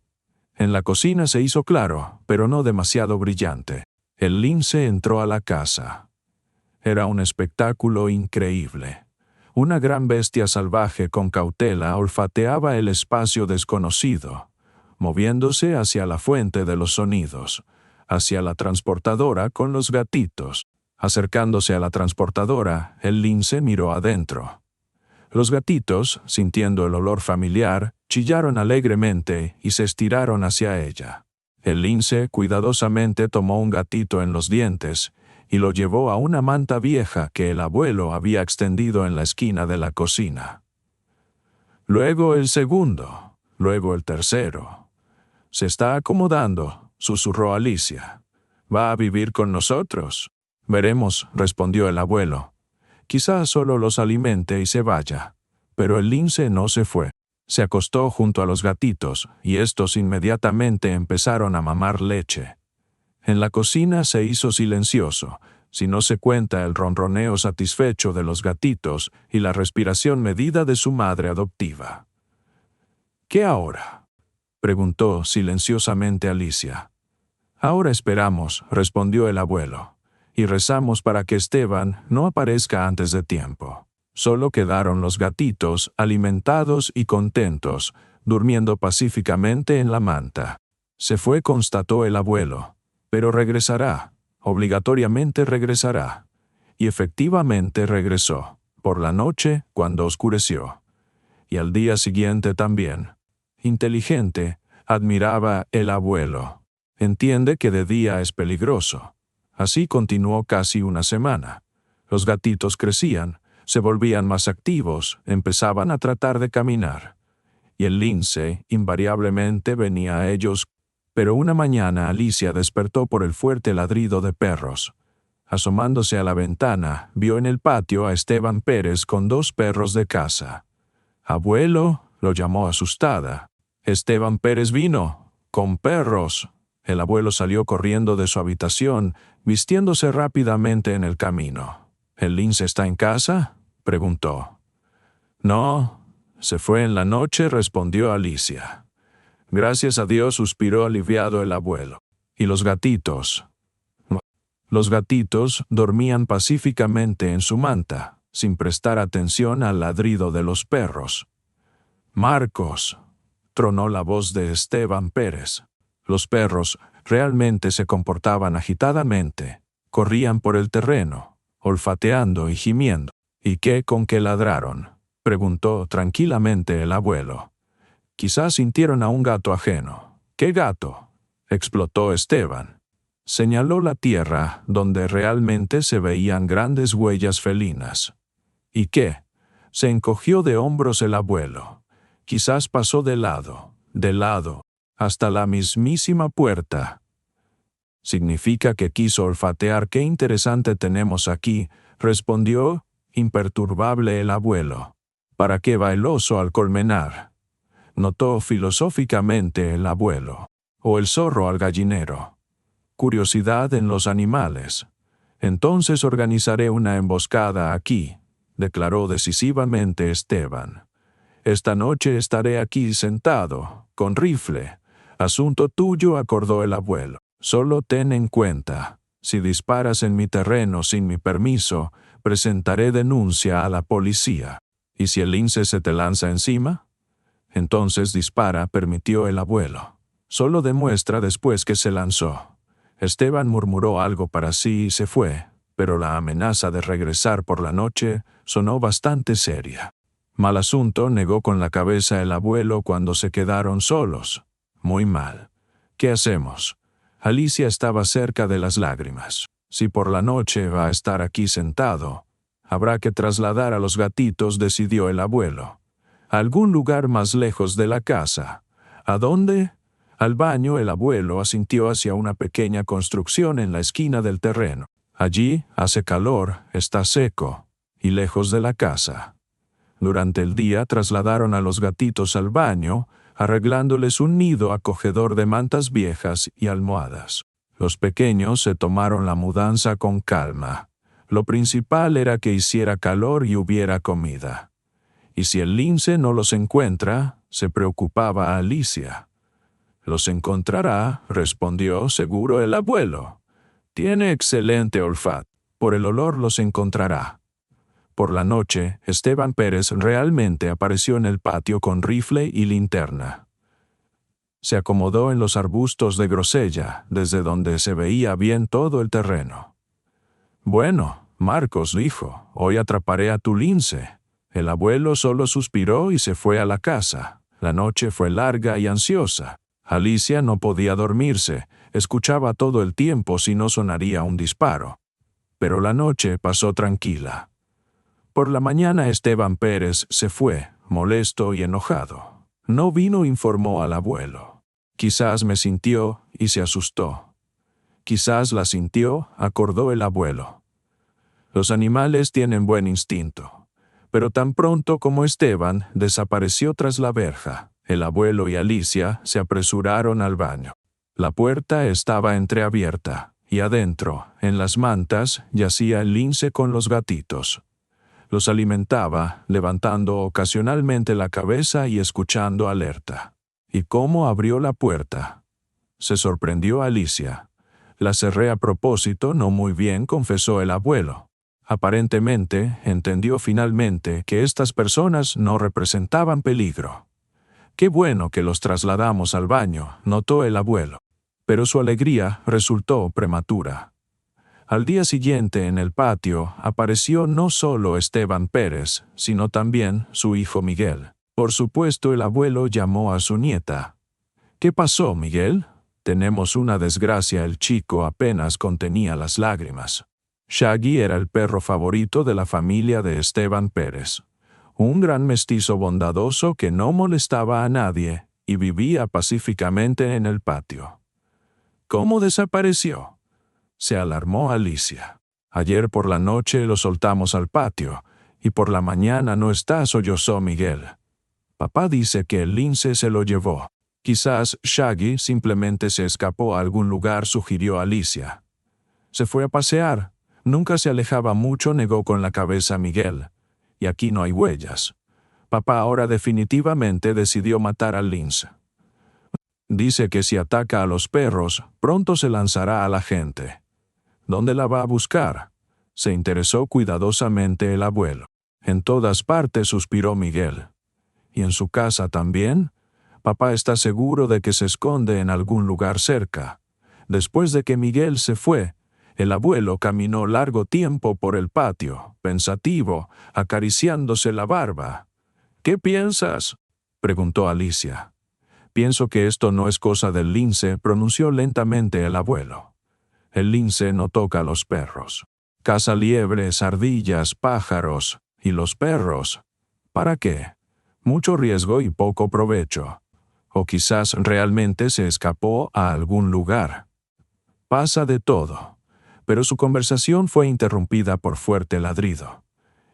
En la cocina se hizo claro, pero no demasiado brillante. El lince entró a la casa. Era un espectáculo increíble. Una gran bestia salvaje con cautela olfateaba el espacio desconocido, moviéndose hacia la fuente de los sonidos, hacia la transportadora con los gatitos. Acercándose a la transportadora, el lince miró adentro. Los gatitos, sintiendo el olor familiar, chillaron alegremente y se estiraron hacia ella. El lince cuidadosamente tomó un gatito en los dientes y lo llevó a una manta vieja que el abuelo había extendido en la esquina de la cocina. Luego el segundo, luego el tercero. «Se está acomodando», susurró Alicia. «¿Va a vivir con nosotros?». «Veremos», respondió el abuelo. «Quizás solo los alimente y se vaya». Pero el lince no se fue. Se acostó junto a los gatitos y estos inmediatamente empezaron a mamar leche. En la cocina se hizo silencioso, si no se cuenta el ronroneo satisfecho de los gatitos y la respiración medida de su madre adoptiva. «¿Qué ahora?», preguntó silenciosamente Alicia. «Ahora esperamos», respondió el abuelo, «y rezamos para que Esteban no aparezca antes de tiempo». Solo quedaron los gatitos, alimentados y contentos, durmiendo pacíficamente en la manta. «Se fue», constató el abuelo, «pero regresará, obligatoriamente regresará». Y efectivamente regresó, por la noche, cuando oscureció. Y al día siguiente también. Inteligente, admiraba el abuelo. Entiende que de día es peligroso. Así continuó casi una semana. Los gatitos crecían, se volvían más activos, empezaban a tratar de caminar. Y el lince invariablemente venía a ellos. Pero una mañana Alicia despertó por el fuerte ladrido de perros. Asomándose a la ventana, vio en el patio a Esteban Pérez con 2 perros de caza. «Abuelo», lo llamó asustada. «Esteban Pérez vino, con perros». El abuelo salió corriendo de su habitación, vistiéndose rápidamente en el camino. «¿El lince está en casa?», preguntó. «No, se fue en la noche», respondió Alicia. «Gracias a Dios», suspiró aliviado el abuelo. «¿Y los gatitos?». Los gatitos dormían pacíficamente en su manta. sin prestar atención al ladrido de los perros. «Marcos», tronó la voz de Esteban Pérez. Los perros realmente se comportaban agitadamente. Corrían por el terreno, olfateando y gimiendo. «¿Y qué con qué ladraron?», preguntó tranquilamente el abuelo. «Quizás sintieron a un gato ajeno». «¿Qué gato?», explotó Esteban. Señaló la tierra donde realmente se veían grandes huellas felinas. «¿Y qué?», se encogió de hombros el abuelo. «Quizás pasó de lado, hasta la mismísima puerta». «Significa que quiso olfatear. Qué interesante tenemos aquí», respondió imperturbable el abuelo. «¿Para qué va el oso al colmenar?», notó filosóficamente el abuelo. «O el zorro al gallinero. Curiosidad en los animales. Entonces organizaré una emboscada aquí», declaró decisivamente Esteban. «Esta noche estaré aquí sentado, con rifle. Asunto tuyo», acordó el abuelo. «Solo ten en cuenta, si disparas en mi terreno sin mi permiso, presentaré denuncia a la policía. ¿Y si el lince se te lanza encima?». «Entonces dispara», permitió el abuelo. «Solo demuestra después que se lanzó». Esteban murmuró algo para sí y se fue, pero la amenaza de regresar por la noche sonó bastante seria. «Mal asunto», negó con la cabeza el abuelo cuando se quedaron solos. «Muy mal. ¿Qué hacemos?». Alicia estaba cerca de las lágrimas. «Si por la noche va a estar aquí sentado, habrá que trasladar a los gatitos», decidió el abuelo. «A algún lugar más lejos de la casa». «¿A dónde?». «Al baño». El abuelo asintió hacia una pequeña construcción en la esquina del terreno. «Allí hace calor, está seco, y lejos de la casa». Durante el día trasladaron a los gatitos al baño, arreglándoles un nido acogedor de mantas viejas y almohadas. Los pequeños se tomaron la mudanza con calma. Lo principal era que hiciera calor y hubiera comida. «¿Y si el lince no los encuentra?», se preocupaba Alicia. «Los encontrará», respondió seguro el abuelo. «Tiene excelente olfato. Por el olor los encontrará». Por la noche, Esteban Pérez realmente apareció en el patio con rifle y linterna. Se acomodó en los arbustos de grosella, desde donde se veía bien todo el terreno. «Bueno, Marcos», dijo, «hoy atraparé a tu lince». El abuelo solo suspiró y se fue a la casa. La noche fue larga y ansiosa. Alicia no podía dormirse, escuchaba todo el tiempo si no sonaría un disparo. Pero la noche pasó tranquila. Por la mañana Esteban Pérez se fue, molesto y enojado. «No vino», informó al abuelo. «Quizás me sintió y se asustó». «Quizás la sintió», acordó el abuelo. «Los animales tienen buen instinto». Pero tan pronto como Esteban desapareció tras la verja, el abuelo y Alicia se apresuraron al baño. La puerta estaba entreabierta, y adentro, en las mantas, yacía el lince con los gatitos. Los alimentaba, levantando ocasionalmente la cabeza y escuchando alerta. «¿Y cómo abrió la puerta?», se sorprendió Alicia. «La cerré a propósito, no muy bien», confesó el abuelo. Aparentemente, entendió finalmente que estas personas no representaban peligro. «Qué bueno que los trasladamos al baño», notó el abuelo. Pero su alegría resultó prematura. Al día siguiente, en el patio, apareció no solo Esteban Pérez, sino también su hijo Miguel. Por supuesto, el abuelo llamó a su nieta. «¿Qué pasó, Miguel?». «Tenemos una desgracia». El chico apenas contenía las lágrimas. Shaggy era el perro favorito de la familia de Esteban Pérez. Un gran mestizo bondadoso que no molestaba a nadie y vivía pacíficamente en el patio. «¿Cómo desapareció?», se alarmó Alicia. «Ayer por la noche lo soltamos al patio, y por la mañana no está», sollozó Miguel. «Papá dice que el lince se lo llevó». «Quizás Shaggy simplemente se escapó a algún lugar», sugirió Alicia. «Se fue a pasear. Nunca se alejaba mucho», negó con la cabeza Miguel. «Y aquí no hay huellas. Papá ahora definitivamente decidió matar al lince. Dice que si ataca a los perros, pronto se lanzará a la gente». «¿Dónde la va a buscar?». se interesó cuidadosamente el abuelo. En todas partes, suspiró Miguel. ¿Y en su casa también? Papá está seguro de que se esconde en algún lugar cerca. Después de que Miguel se fue, el abuelo caminó largo tiempo por el patio, pensativo, acariciándose la barba. ¿Qué piensas?, preguntó Alicia. Pienso que esto no es cosa del lince, pronunció lentamente el abuelo. El lince no toca a los perros. Caza liebres, ardillas, pájaros. ¿Y los perros? ¿Para qué? Mucho riesgo y poco provecho. O quizás realmente se escapó a algún lugar. Pasa de todo. Pero su conversación fue interrumpida por fuerte ladrido.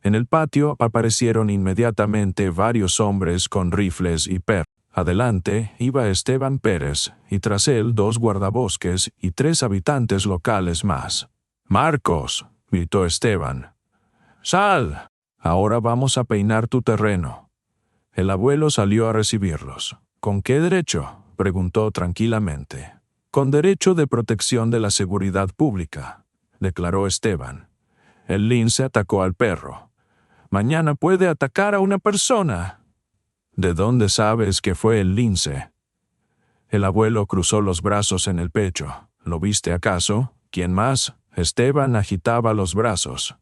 En el patio aparecieron inmediatamente varios hombres con rifles y perros. Adelante iba Esteban Pérez, y tras él 2 guardabosques y 3 habitantes locales más. «Marcos», gritó Esteban. «¡Sal! Ahora vamos a peinar tu terreno». El abuelo salió a recibirlos. «¿Con qué derecho?», preguntó tranquilamente. «Con derecho de protección de la seguridad pública», declaró Esteban. «El lince atacó al perro. Mañana puede atacar a una persona». «¿De dónde sabes que fue el lince?». El abuelo cruzó los brazos en el pecho. «¿Lo viste acaso? ¿Quién más?». Esteban agitaba los brazos.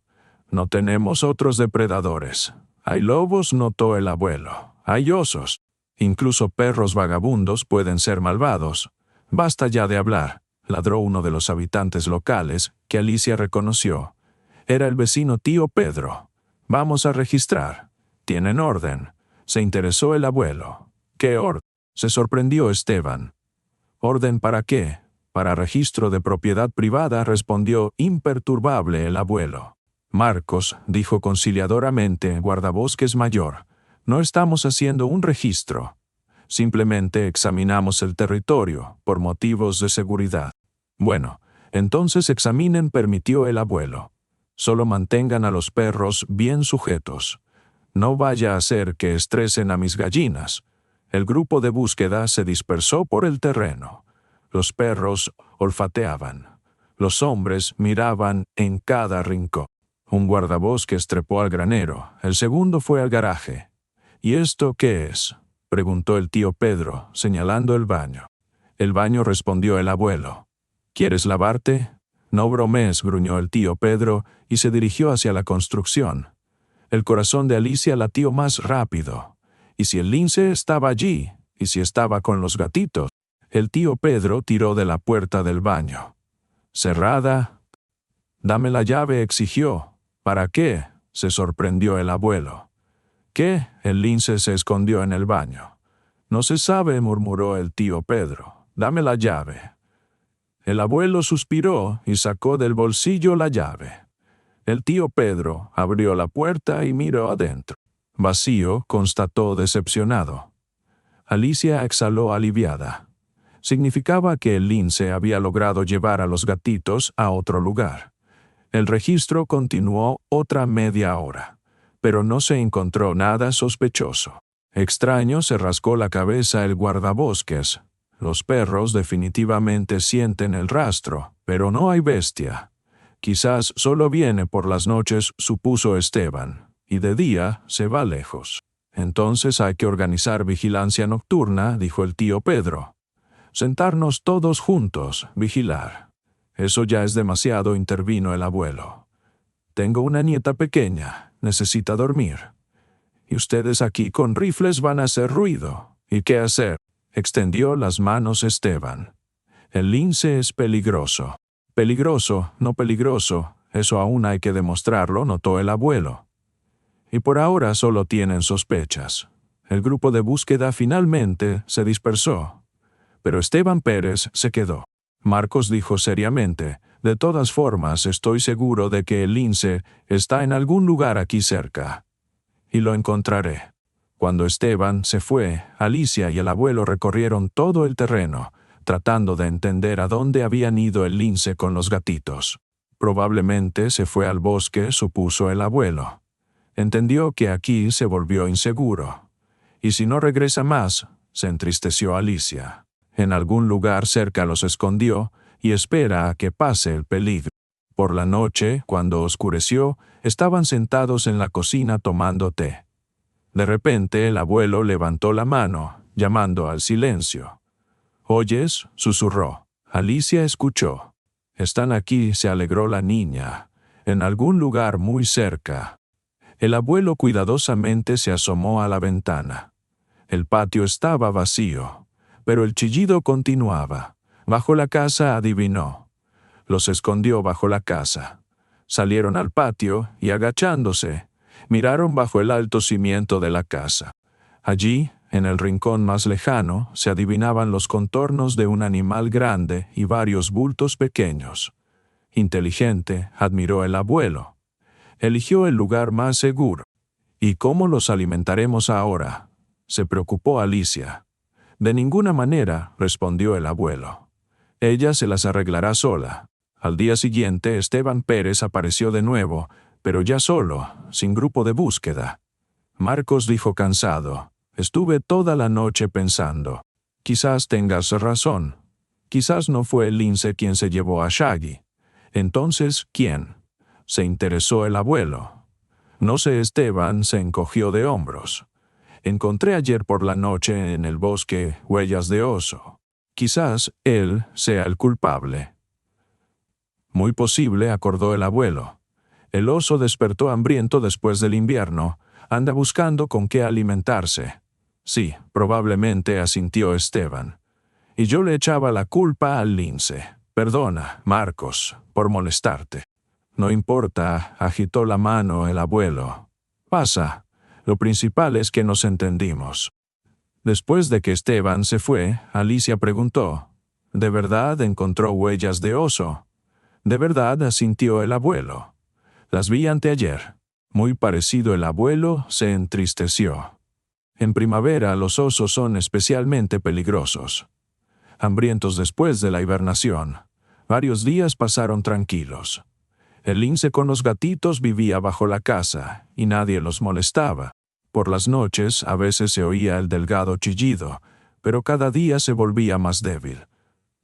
«No tenemos otros depredadores. Hay lobos», notó el abuelo. «Hay osos. Incluso perros vagabundos pueden ser malvados». «Basta ya de hablar», ladró uno de los habitantes locales, que Alicia reconoció. Era el vecino tío Pedro. «Vamos a registrar». «¿Tienen orden?», se interesó el abuelo. «¿Qué orden?», se sorprendió Esteban. «¿Orden para qué?». «Para registro de propiedad privada», respondió imperturbable el abuelo. «Marcos», dijo conciliadoramente guardabosques mayor, «no estamos haciendo un registro. Simplemente examinamos el territorio, por motivos de seguridad». «Bueno, entonces examinen», permitió el abuelo. «Solo mantengan a los perros bien sujetos. No vaya a ser que estresen a mis gallinas». El grupo de búsqueda se dispersó por el terreno. Los perros olfateaban. Los hombres miraban en cada rincón. Un guardabosques trepó al granero. El segundo fue al garaje. «¿Y esto qué es?», preguntó el tío Pedro, señalando el baño. «El baño», respondió el abuelo. «¿Quieres lavarte?». «No bromees», gruñó el tío Pedro, y se dirigió hacia la construcción. El corazón de Alicia latió más rápido. ¿Y si el lince estaba allí? ¿Y si estaba con los gatitos? El tío Pedro tiró de la puerta del baño. «¿Cerrada?». «Dame la llave», exigió. «¿Para qué?», se sorprendió el abuelo. «¿Qué?». El lince se escondió en el baño. «No se sabe», murmuró el tío Pedro. «Dame la llave». El abuelo suspiró y sacó del bolsillo la llave. El tío Pedro abrió la puerta y miró adentro. «Vacío», constató decepcionado. Alicia exhaló aliviada. Significaba que el lince había logrado llevar a los gatitos a otro lugar. El registro continuó otra media hora, pero no se encontró nada sospechoso. Extraño, se rascó la cabeza el guardabosques. Los perros definitivamente sienten el rastro, pero no hay bestia. Quizás solo viene por las noches, supuso Esteban, y de día se va lejos. «Entonces hay que organizar vigilancia nocturna», dijo el tío Pedro. «Sentarnos todos juntos, vigilar». «Eso ya es demasiado», intervino el abuelo. «Tengo una nieta pequeña, necesita dormir. Y ustedes aquí con rifles van a hacer ruido. ¿Y qué hacer?». Extendió las manos Esteban. «El lince es peligroso». «Peligroso, no peligroso, eso aún hay que demostrarlo», notó el abuelo. «Y por ahora solo tienen sospechas». El grupo de búsqueda finalmente se dispersó. Pero Esteban Pérez se quedó. Marcos dijo seriamente: «De todas formas, estoy seguro de que el lince está en algún lugar aquí cerca. Y lo encontraré». Cuando Esteban se fue, Alicia y el abuelo recorrieron todo el terreno, tratando de entender a dónde habían ido el lince con los gatitos. Probablemente se fue al bosque, supuso el abuelo. Entendió que aquí se volvió inseguro. «Y si no regresa más», se entristeció Alicia. «En algún lugar cerca los escondió y espera a que pase el peligro». Por la noche, cuando oscureció, estaban sentados en la cocina tomando té. De repente el abuelo levantó la mano, llamando al silencio. «¿Oyes?», susurró. Alicia escuchó. «Están aquí», se alegró la niña, «en algún lugar muy cerca». El abuelo cuidadosamente se asomó a la ventana. El patio estaba vacío, pero el chillido continuaba. Bajo la casa adivinó. Los escondió bajo la casa. Salieron al patio y, agachándose, miraron bajo el alto cimiento de la casa. Allí, en el rincón más lejano, se adivinaban los contornos de un animal grande y varios bultos pequeños. Inteligente, admiró el abuelo. Eligió el lugar más seguro. «¿Y cómo los alimentaremos ahora?», se preocupó Alicia. «De ninguna manera», respondió el abuelo. «Ella se las arreglará sola». Al día siguiente, Esteban Pérez apareció de nuevo, pero ya solo, sin grupo de búsqueda. Marcos dijo cansado: «Estuve toda la noche pensando. Quizás tengas razón. Quizás no fue el lince quien se llevó a Shaggy». «Entonces, ¿quién?», se interesó el abuelo. «No sé», Esteban se encogió de hombros. «Encontré ayer por la noche en el bosque huellas de oso. Quizás él sea el culpable». «Muy posible», acordó el abuelo. «El oso despertó hambriento después del invierno. Anda buscando con qué alimentarse». «Sí, probablemente», asintió Esteban. «Y yo le echaba la culpa al lince. Perdona, Marcos, por molestarte». «No importa», agitó la mano el abuelo. «Pasa. Lo principal es que nos entendimos». Después de que Esteban se fue, Alicia preguntó: «¿De verdad encontró huellas de oso?». «De verdad», asintió el abuelo. «Las vi anteayer». Muy parecido, el abuelo se entristeció. En primavera los osos son especialmente peligrosos. Hambrientos después de la hibernación. Varios días pasaron tranquilos. El lince con los gatitos vivía bajo la casa, y nadie los molestaba. Por las noches a veces se oía el delgado chillido, pero cada día se volvía más débil.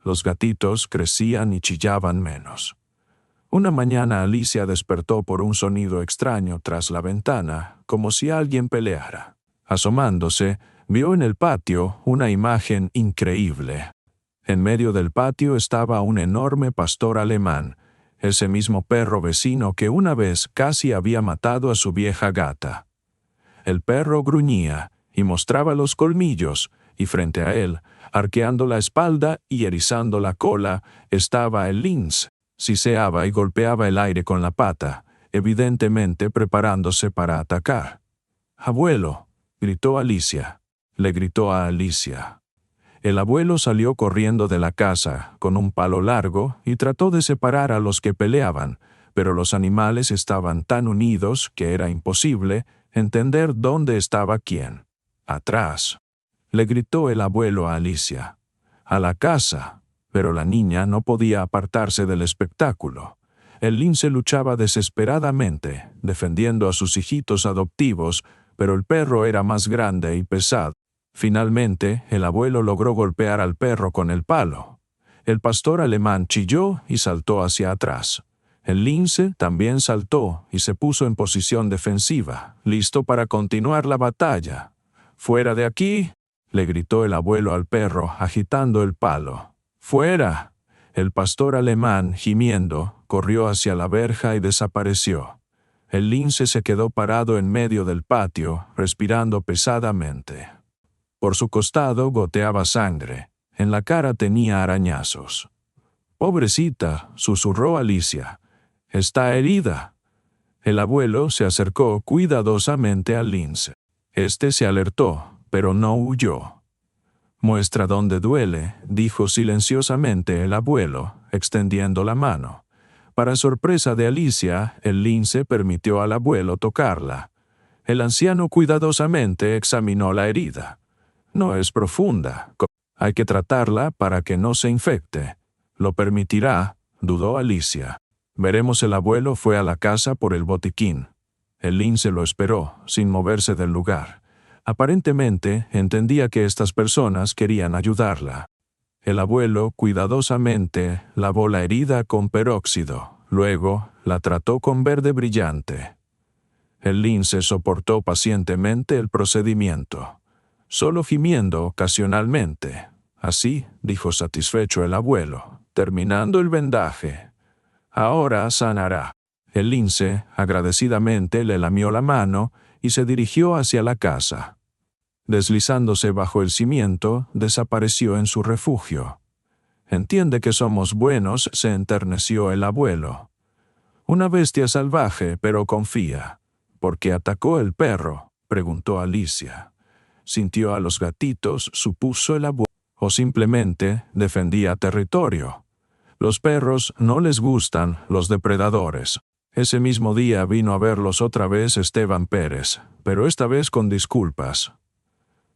Los gatitos crecían y chillaban menos. Una mañana Alicia despertó por un sonido extraño tras la ventana, como si alguien peleara. Asomándose, vio en el patio una imagen increíble. En medio del patio estaba un enorme pastor alemán, ese mismo perro vecino que una vez casi había matado a su vieja gata. El perro gruñía y mostraba los colmillos, y frente a él, arqueando la espalda y erizando la cola, estaba el lince. Siseaba y golpeaba el aire con la pata, evidentemente preparándose para atacar. «Abuelo», gritó Alicia. Le gritó a Alicia. El abuelo salió corriendo de la casa con un palo largo y trató de separar a los que peleaban, pero los animales estaban tan unidos que era imposible entender dónde estaba quién. «Atrás», le gritó el abuelo a Alicia. «A la casa». Pero la niña no podía apartarse del espectáculo. El lince luchaba desesperadamente, defendiendo a sus hijitos adoptivos, pero el perro era más grande y pesado. Finalmente, el abuelo logró golpear al perro con el palo. El pastor alemán chilló y saltó hacia atrás. El lince también saltó y se puso en posición defensiva, listo para continuar la batalla. «¡Fuera de aquí!», le gritó el abuelo al perro, agitando el palo. «¡Fuera!». El pastor alemán, gimiendo, corrió hacia la verja y desapareció. El lince se quedó parado en medio del patio, respirando pesadamente. Por su costado goteaba sangre. En la cara tenía arañazos. «Pobrecita», susurró Alicia. «Está herida». El abuelo se acercó cuidadosamente al lince. Este se alertó, pero no huyó. «Muestra dónde duele», dijo silenciosamente el abuelo, extendiendo la mano. Para sorpresa de Alicia, el lince permitió al abuelo tocarla. El anciano cuidadosamente examinó la herida. «No es profunda. Hay que tratarla para que no se infecte». «¿Lo permitirá?», dudó Alicia. «Veremos». El abuelo fue a la casa por el botiquín. El lince lo esperó, sin moverse del lugar. Aparentemente, entendía que estas personas querían ayudarla. El abuelo cuidadosamente lavó la herida con peróxido, Luego la trató con verde brillante. El lince soportó pacientemente el procedimiento, solo gimiendo ocasionalmente. Así, dijo satisfecho el abuelo, terminando el vendaje. Ahora sanará. El lince agradecidamente le lamió la mano y se dirigió hacia la casa. Deslizándose bajo el cimiento, desapareció en su refugio. Entiende que somos buenos, se enterneció el abuelo. Una bestia salvaje, pero confía. ¿Por qué atacó el perro?, preguntó Alicia. Sintió a los gatitos, supuso el abuelo, o simplemente defendía territorio. Los perros no les gustan los depredadores. Ese mismo día vino a verlos otra vez Esteban Pérez, pero esta vez con disculpas.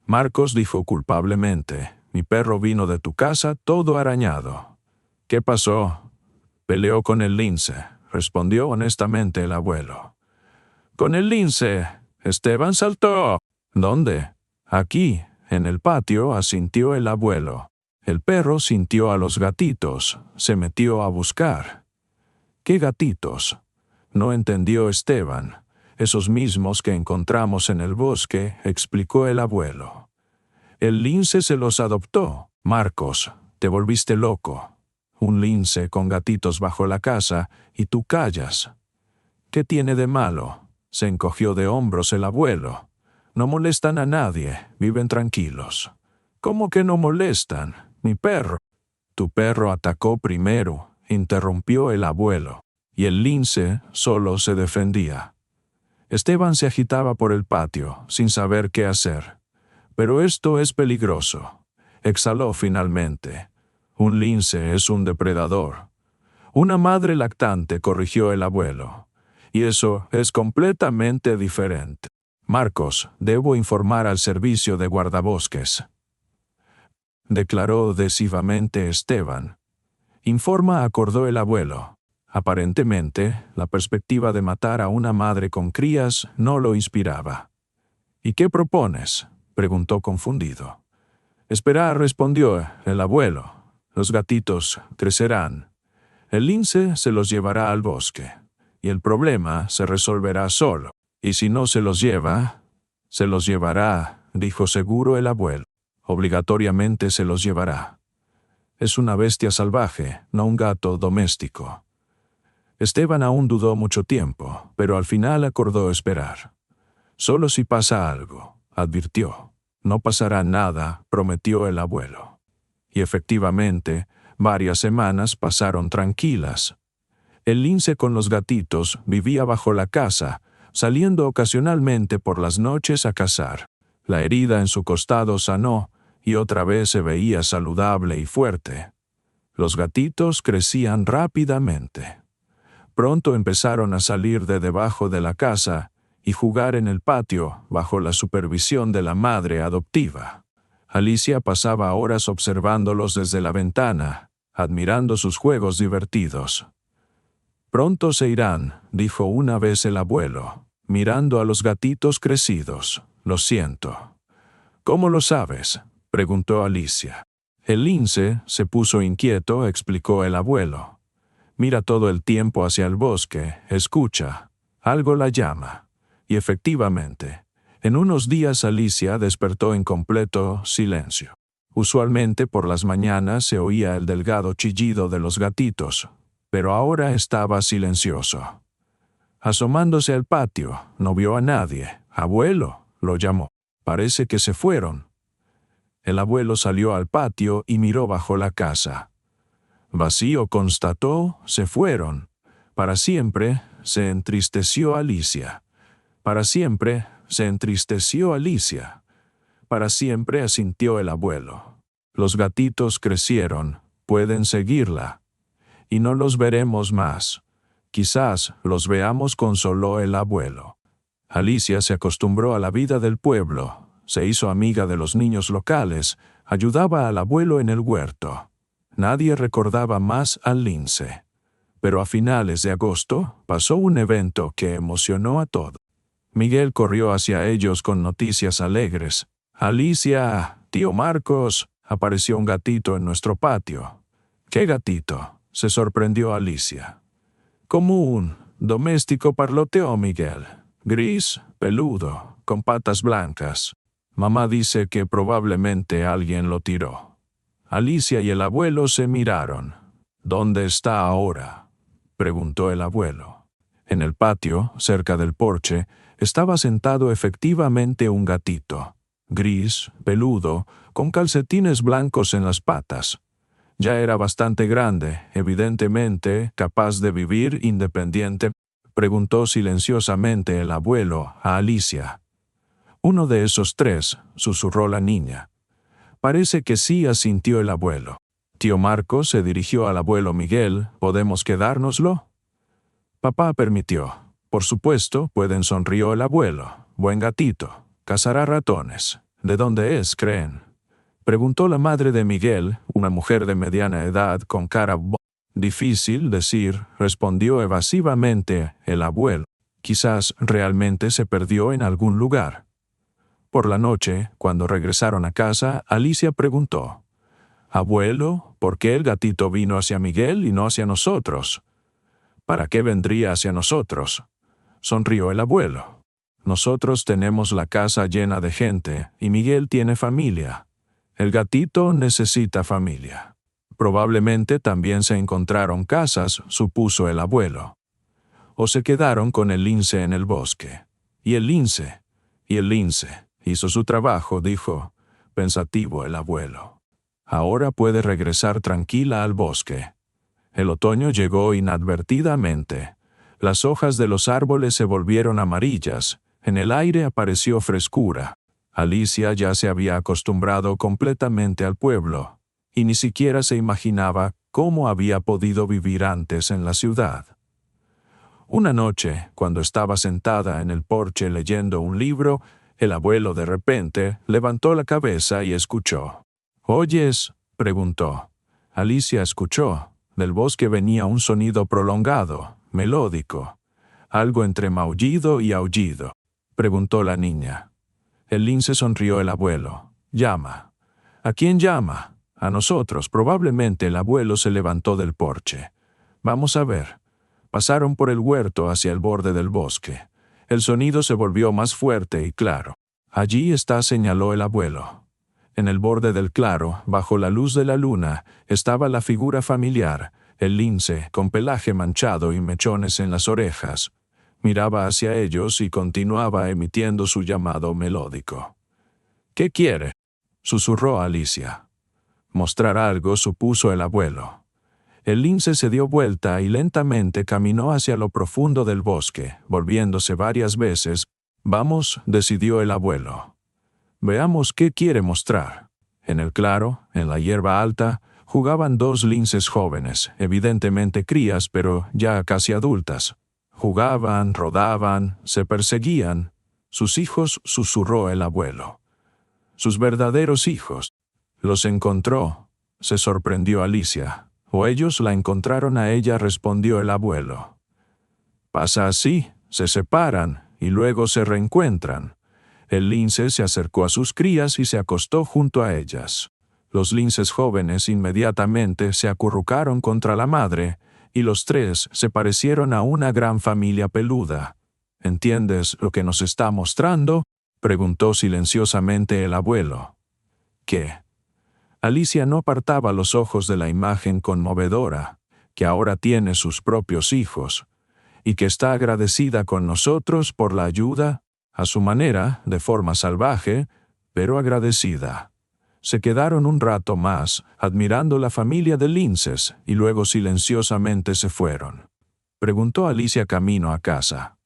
Marcos dijo culpablemente: mi perro vino de tu casa todo arañado. ¿Qué pasó? Peleó con el lince, respondió honestamente el abuelo. Con el lince. Esteban saltó. ¿Dónde? Aquí, en el patio, asintió el abuelo. El perro sintió a los gatitos, se metió a buscar. ¿Qué gatitos? No entendió Esteban. Esos mismos que encontramos en el bosque, explicó el abuelo. El lince se los adoptó. Marcos, te volviste loco. Un lince con gatitos bajo la casa y tú callas. ¿Qué tiene de malo? Se encogió de hombros el abuelo. No molestan a nadie, viven tranquilos. ¿Cómo que no molestan? Mi perro. Tu perro atacó primero, interrumpió el abuelo, y el lince solo se defendía. Esteban se agitaba por el patio, sin saber qué hacer. Pero esto es peligroso. Exhaló finalmente. Un lince es un depredador. Una madre lactante, corrigió el abuelo. Y eso es completamente diferente. Marcos, debo informar al servicio de guardabosques, declaró decisivamente Esteban. Informa, acordó el abuelo. Aparentemente, la perspectiva de matar a una madre con crías no lo inspiraba. ¿Y qué propones?, preguntó confundido. Esperar, respondió el abuelo. Los gatitos crecerán. El lince se los llevará al bosque, y el problema se resolverá solo. Y si no se los lleva, se los llevará, dijo seguro el abuelo. Obligatoriamente se los llevará. Es una bestia salvaje, no un gato doméstico. Esteban aún dudó mucho tiempo, pero al final acordó esperar. Solo si pasa algo, advirtió. No pasará nada, prometió el abuelo. Y efectivamente, varias semanas pasaron tranquilas. El lince con los gatitos vivía bajo la casa, saliendo ocasionalmente por las noches a cazar. La herida en su costado sanó, y otra vez se veía saludable y fuerte. Los gatitos crecían rápidamente. Pronto empezaron a salir de debajo de la casa y jugar en el patio bajo la supervisión de la madre adoptiva. Alicia pasaba horas observándolos desde la ventana, admirando sus juegos divertidos. Pronto se irán, dijo una vez el abuelo, mirando a los gatitos crecidos. Lo siento. ¿Cómo lo sabes?, preguntó Alicia. El lince se puso inquieto, explicó el abuelo. Mira todo el tiempo hacia el bosque, escucha. Algo la llama. Y efectivamente, en unos días Alicia despertó en completo silencio. Usualmente por las mañanas se oía el delgado chillido de los gatitos, pero ahora estaba silencioso. Asomándose al patio, no vio a nadie. «Abuelo», lo llamó. «Parece que se fueron». El abuelo salió al patio y miró bajo la casa. Vacío, constató, se fueron. Para siempre, se entristeció Alicia. Para siempre, se entristeció Alicia. Para siempre, asintió el abuelo. Los gatitos crecieron, pueden seguirla. Y no los veremos más. Quizás los veamos, consoló el abuelo. Alicia se acostumbró a la vida del pueblo, se hizo amiga de los niños locales, ayudaba al abuelo en el huerto. Nadie recordaba más al lince. Pero a finales de agosto pasó un evento que emocionó a todos. Miguel corrió hacia ellos con noticias alegres. «Alicia, tío Marcos, apareció un gatito en nuestro patio». «¿Qué gatito?», se sorprendió Alicia. Como un doméstico, parloteó Miguel. Gris, peludo, con patas blancas. Mamá dice que probablemente alguien lo tiró. Alicia y el abuelo se miraron. ¿Dónde está ahora?, preguntó el abuelo. En el patio, cerca del porche, estaba sentado efectivamente un gatito. Gris, peludo, con calcetines blancos en las patas. Ya era bastante grande, evidentemente capaz de vivir independiente, preguntó silenciosamente el abuelo a Alicia. Uno de esos tres, susurró la niña. Parece que sí, asintió el abuelo. Tío Marco se dirigió al abuelo Miguel. ¿Podemos quedárnoslo? Papá permitió. Por supuesto, pueden, sonrió el abuelo. Buen gatito. Cazará ratones. ¿De dónde es, creen?, preguntó la madre de Miguel, una mujer de mediana edad con cara difícil decir, respondió evasivamente el abuelo. Quizás realmente se perdió en algún lugar. Por la noche, cuando regresaron a casa, Alicia preguntó: «Abuelo, ¿por qué el gatito vino hacia Miguel y no hacia nosotros?» «¿Para qué vendría hacia nosotros?», sonrió el abuelo. «Nosotros tenemos la casa llena de gente y Miguel tiene familia. El gatito necesita familia. Probablemente también se encontraron casas», supuso el abuelo. «O se quedaron con el lince en el bosque. Y el lince hizo su trabajo», dijo, pensativo el abuelo. «Ahora puede regresar tranquila al bosque». El otoño llegó inadvertidamente. Las hojas de los árboles se volvieron amarillas. En el aire apareció frescura. Alicia ya se había acostumbrado completamente al pueblo, y ni siquiera se imaginaba cómo había podido vivir antes en la ciudad. Una noche, cuando estaba sentada en el porche leyendo un libro, el abuelo de repente levantó la cabeza y escuchó. «¿Oyes?», preguntó. Alicia escuchó. Del bosque venía un sonido prolongado, melódico, algo entre maullido y aullido. Preguntó la niña. El lince, sonrió el abuelo. «Llama». «¿A quién llama?». «A nosotros». Probablemente el abuelo se levantó del porche. «Vamos a ver». Pasaron por el huerto hacia el borde del bosque. El sonido se volvió más fuerte y claro. «Allí está», señaló el abuelo. En el borde del claro, bajo la luz de la luna, estaba la figura familiar, el lince, con pelaje manchado y mechones en las orejas. Miraba hacia ellos y continuaba emitiendo su llamado melódico. «¿Qué quiere?», susurró Alicia. «Mostrar algo», supuso el abuelo. El lince se dio vuelta y lentamente caminó hacia lo profundo del bosque, volviéndose varias veces. «Vamos», decidió el abuelo. «Veamos qué quiere mostrar». En el claro, en la hierba alta, jugaban dos linces jóvenes, evidentemente crías, pero ya casi adultas. Jugaban, rodaban, se perseguían. «Sus hijos», susurró el abuelo. «Sus verdaderos hijos». «Los encontró», se sorprendió Alicia. «O ellos la encontraron a ella», respondió el abuelo. «Pasa así, se separan y luego se reencuentran». El lince se acercó a sus crías y se acostó junto a ellas. Los linces jóvenes inmediatamente se acurrucaron contra la madre, y los tres se parecieron a una gran familia peluda. «¿Entiendes lo que nos está mostrando?», preguntó silenciosamente el abuelo. «¿Qué?». Alicia no apartaba los ojos de la imagen conmovedora, que ahora tiene sus propios hijos, y que está agradecida con nosotros por la ayuda, a su manera, de forma salvaje, pero agradecida. Se quedaron un rato más, admirando la familia de linces, y luego silenciosamente se fueron. Preguntó Alicia camino a casa.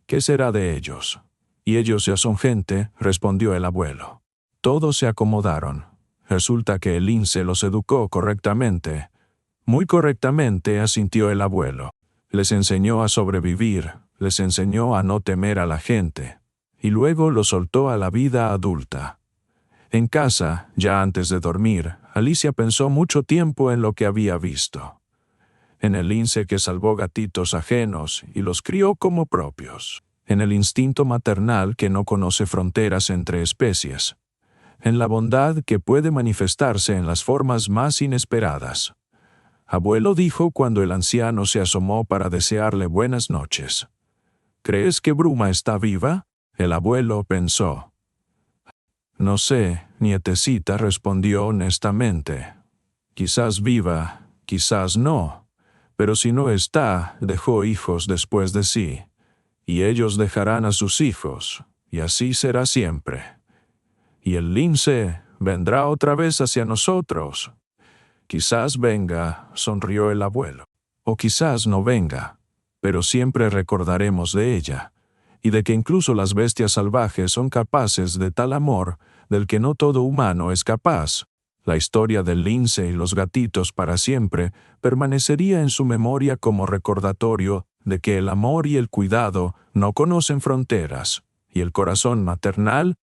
«¿Qué será de ellos?». «Y ellos ya son gente», respondió el abuelo. Todos se acomodaron. Resulta que el lince los educó correctamente. «Muy correctamente», asintió el abuelo. «Les enseñó a sobrevivir, les enseñó a no temer a la gente, y luego los soltó a la vida adulta». En casa, ya antes de dormir, Alicia pensó mucho tiempo en lo que había visto. En el lince que salvó gatitos ajenos y los crió como propios. En el instinto maternal que no conoce fronteras entre especies. En la bondad que puede manifestarse en las formas más inesperadas. Abuelo, dijo cuando el anciano se asomó para desearle buenas noches. ¿Crees que Bruma está viva? El abuelo pensó. No sé, nietecita, respondió honestamente. Quizás viva, quizás no. Pero si no está, dejó hijos después de sí. Y ellos dejarán a sus hijos, y así será siempre. Y el lince vendrá otra vez hacia nosotros. Quizás venga, sonrió el abuelo. O quizás no venga, pero siempre recordaremos de ella, y de que incluso las bestias salvajes son capaces de tal amor del que no todo humano es capaz. La historia del lince y los gatitos para siempre permanecería en su memoria como recordatorio de que el amor y el cuidado no conocen fronteras, y el corazón maternal.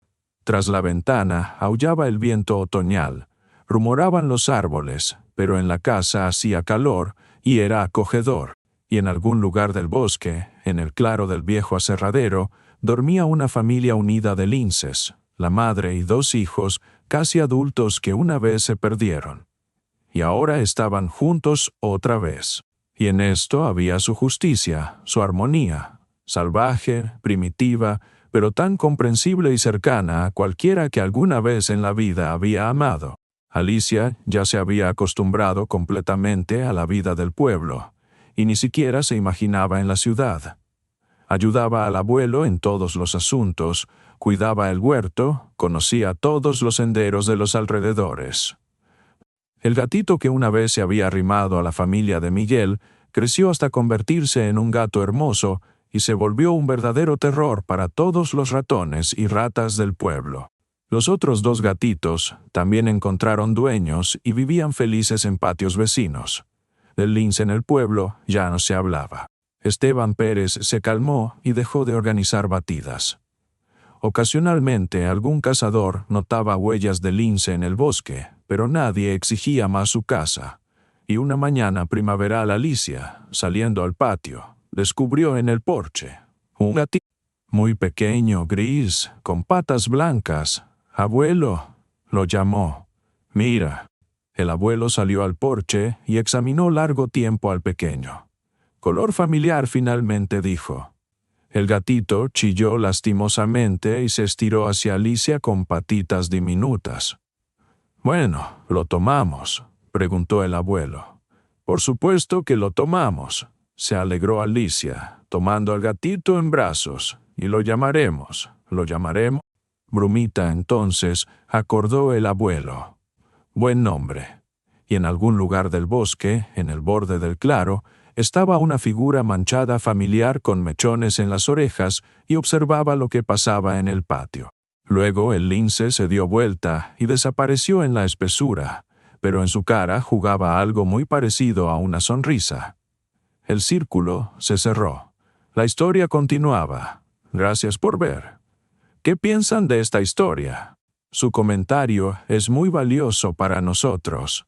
Tras la ventana aullaba el viento otoñal, rumoraban los árboles, pero en la casa hacía calor y era acogedor, y en algún lugar del bosque, en el claro del viejo aserradero, dormía una familia unida de linces, la madre y 2 hijos casi adultos que una vez se perdieron. Y ahora estaban juntos otra vez. Y en esto había su justicia, su armonía, salvaje, primitiva, pero tan comprensible y cercana a cualquiera que alguna vez en la vida había amado. Alicia ya se había acostumbrado completamente a la vida del pueblo, y ni siquiera se imaginaba en la ciudad. Ayudaba al abuelo en todos los asuntos, cuidaba el huerto, conocía todos los senderos de los alrededores. El gatito que una vez se había arrimado a la familia de Miguel creció hasta convertirse en un gato hermoso y se volvió un verdadero terror para todos los ratones y ratas del pueblo. Los otros 2 gatitos también encontraron dueños y vivían felices en patios vecinos. Del lince en el pueblo ya no se hablaba. Esteban Pérez se calmó y dejó de organizar batidas. Ocasionalmente algún cazador notaba huellas de lince en el bosque, pero nadie exigía más su caza. Y una mañana primaveral Alicia, saliendo al patio, descubrió en el porche un gatito muy pequeño, gris, con patas blancas. «Abuelo», lo llamó. «Mira». El abuelo salió al porche y examinó largo tiempo al pequeño. «Color familiar», finalmente dijo. El gatito chilló lastimosamente y se estiró hacia Alicia con patitas diminutas. «Bueno, ¿lo tomamos?», preguntó el abuelo. «Por supuesto que lo tomamos», se alegró Alicia, tomando al gatito en brazos. «Y lo llamaremos». Brumita, entonces, acordó el abuelo. Buen nombre. Y en algún lugar del bosque, en el borde del claro, estaba una figura manchada familiar con mechones en las orejas y observaba lo que pasaba en el patio. Luego el lince se dio vuelta y desapareció en la espesura, pero en su cara jugaba algo muy parecido a una sonrisa. El círculo se cerró. La historia continuaba. Gracias por ver. ¿Qué piensan de esta historia? Su comentario es muy valioso para nosotros.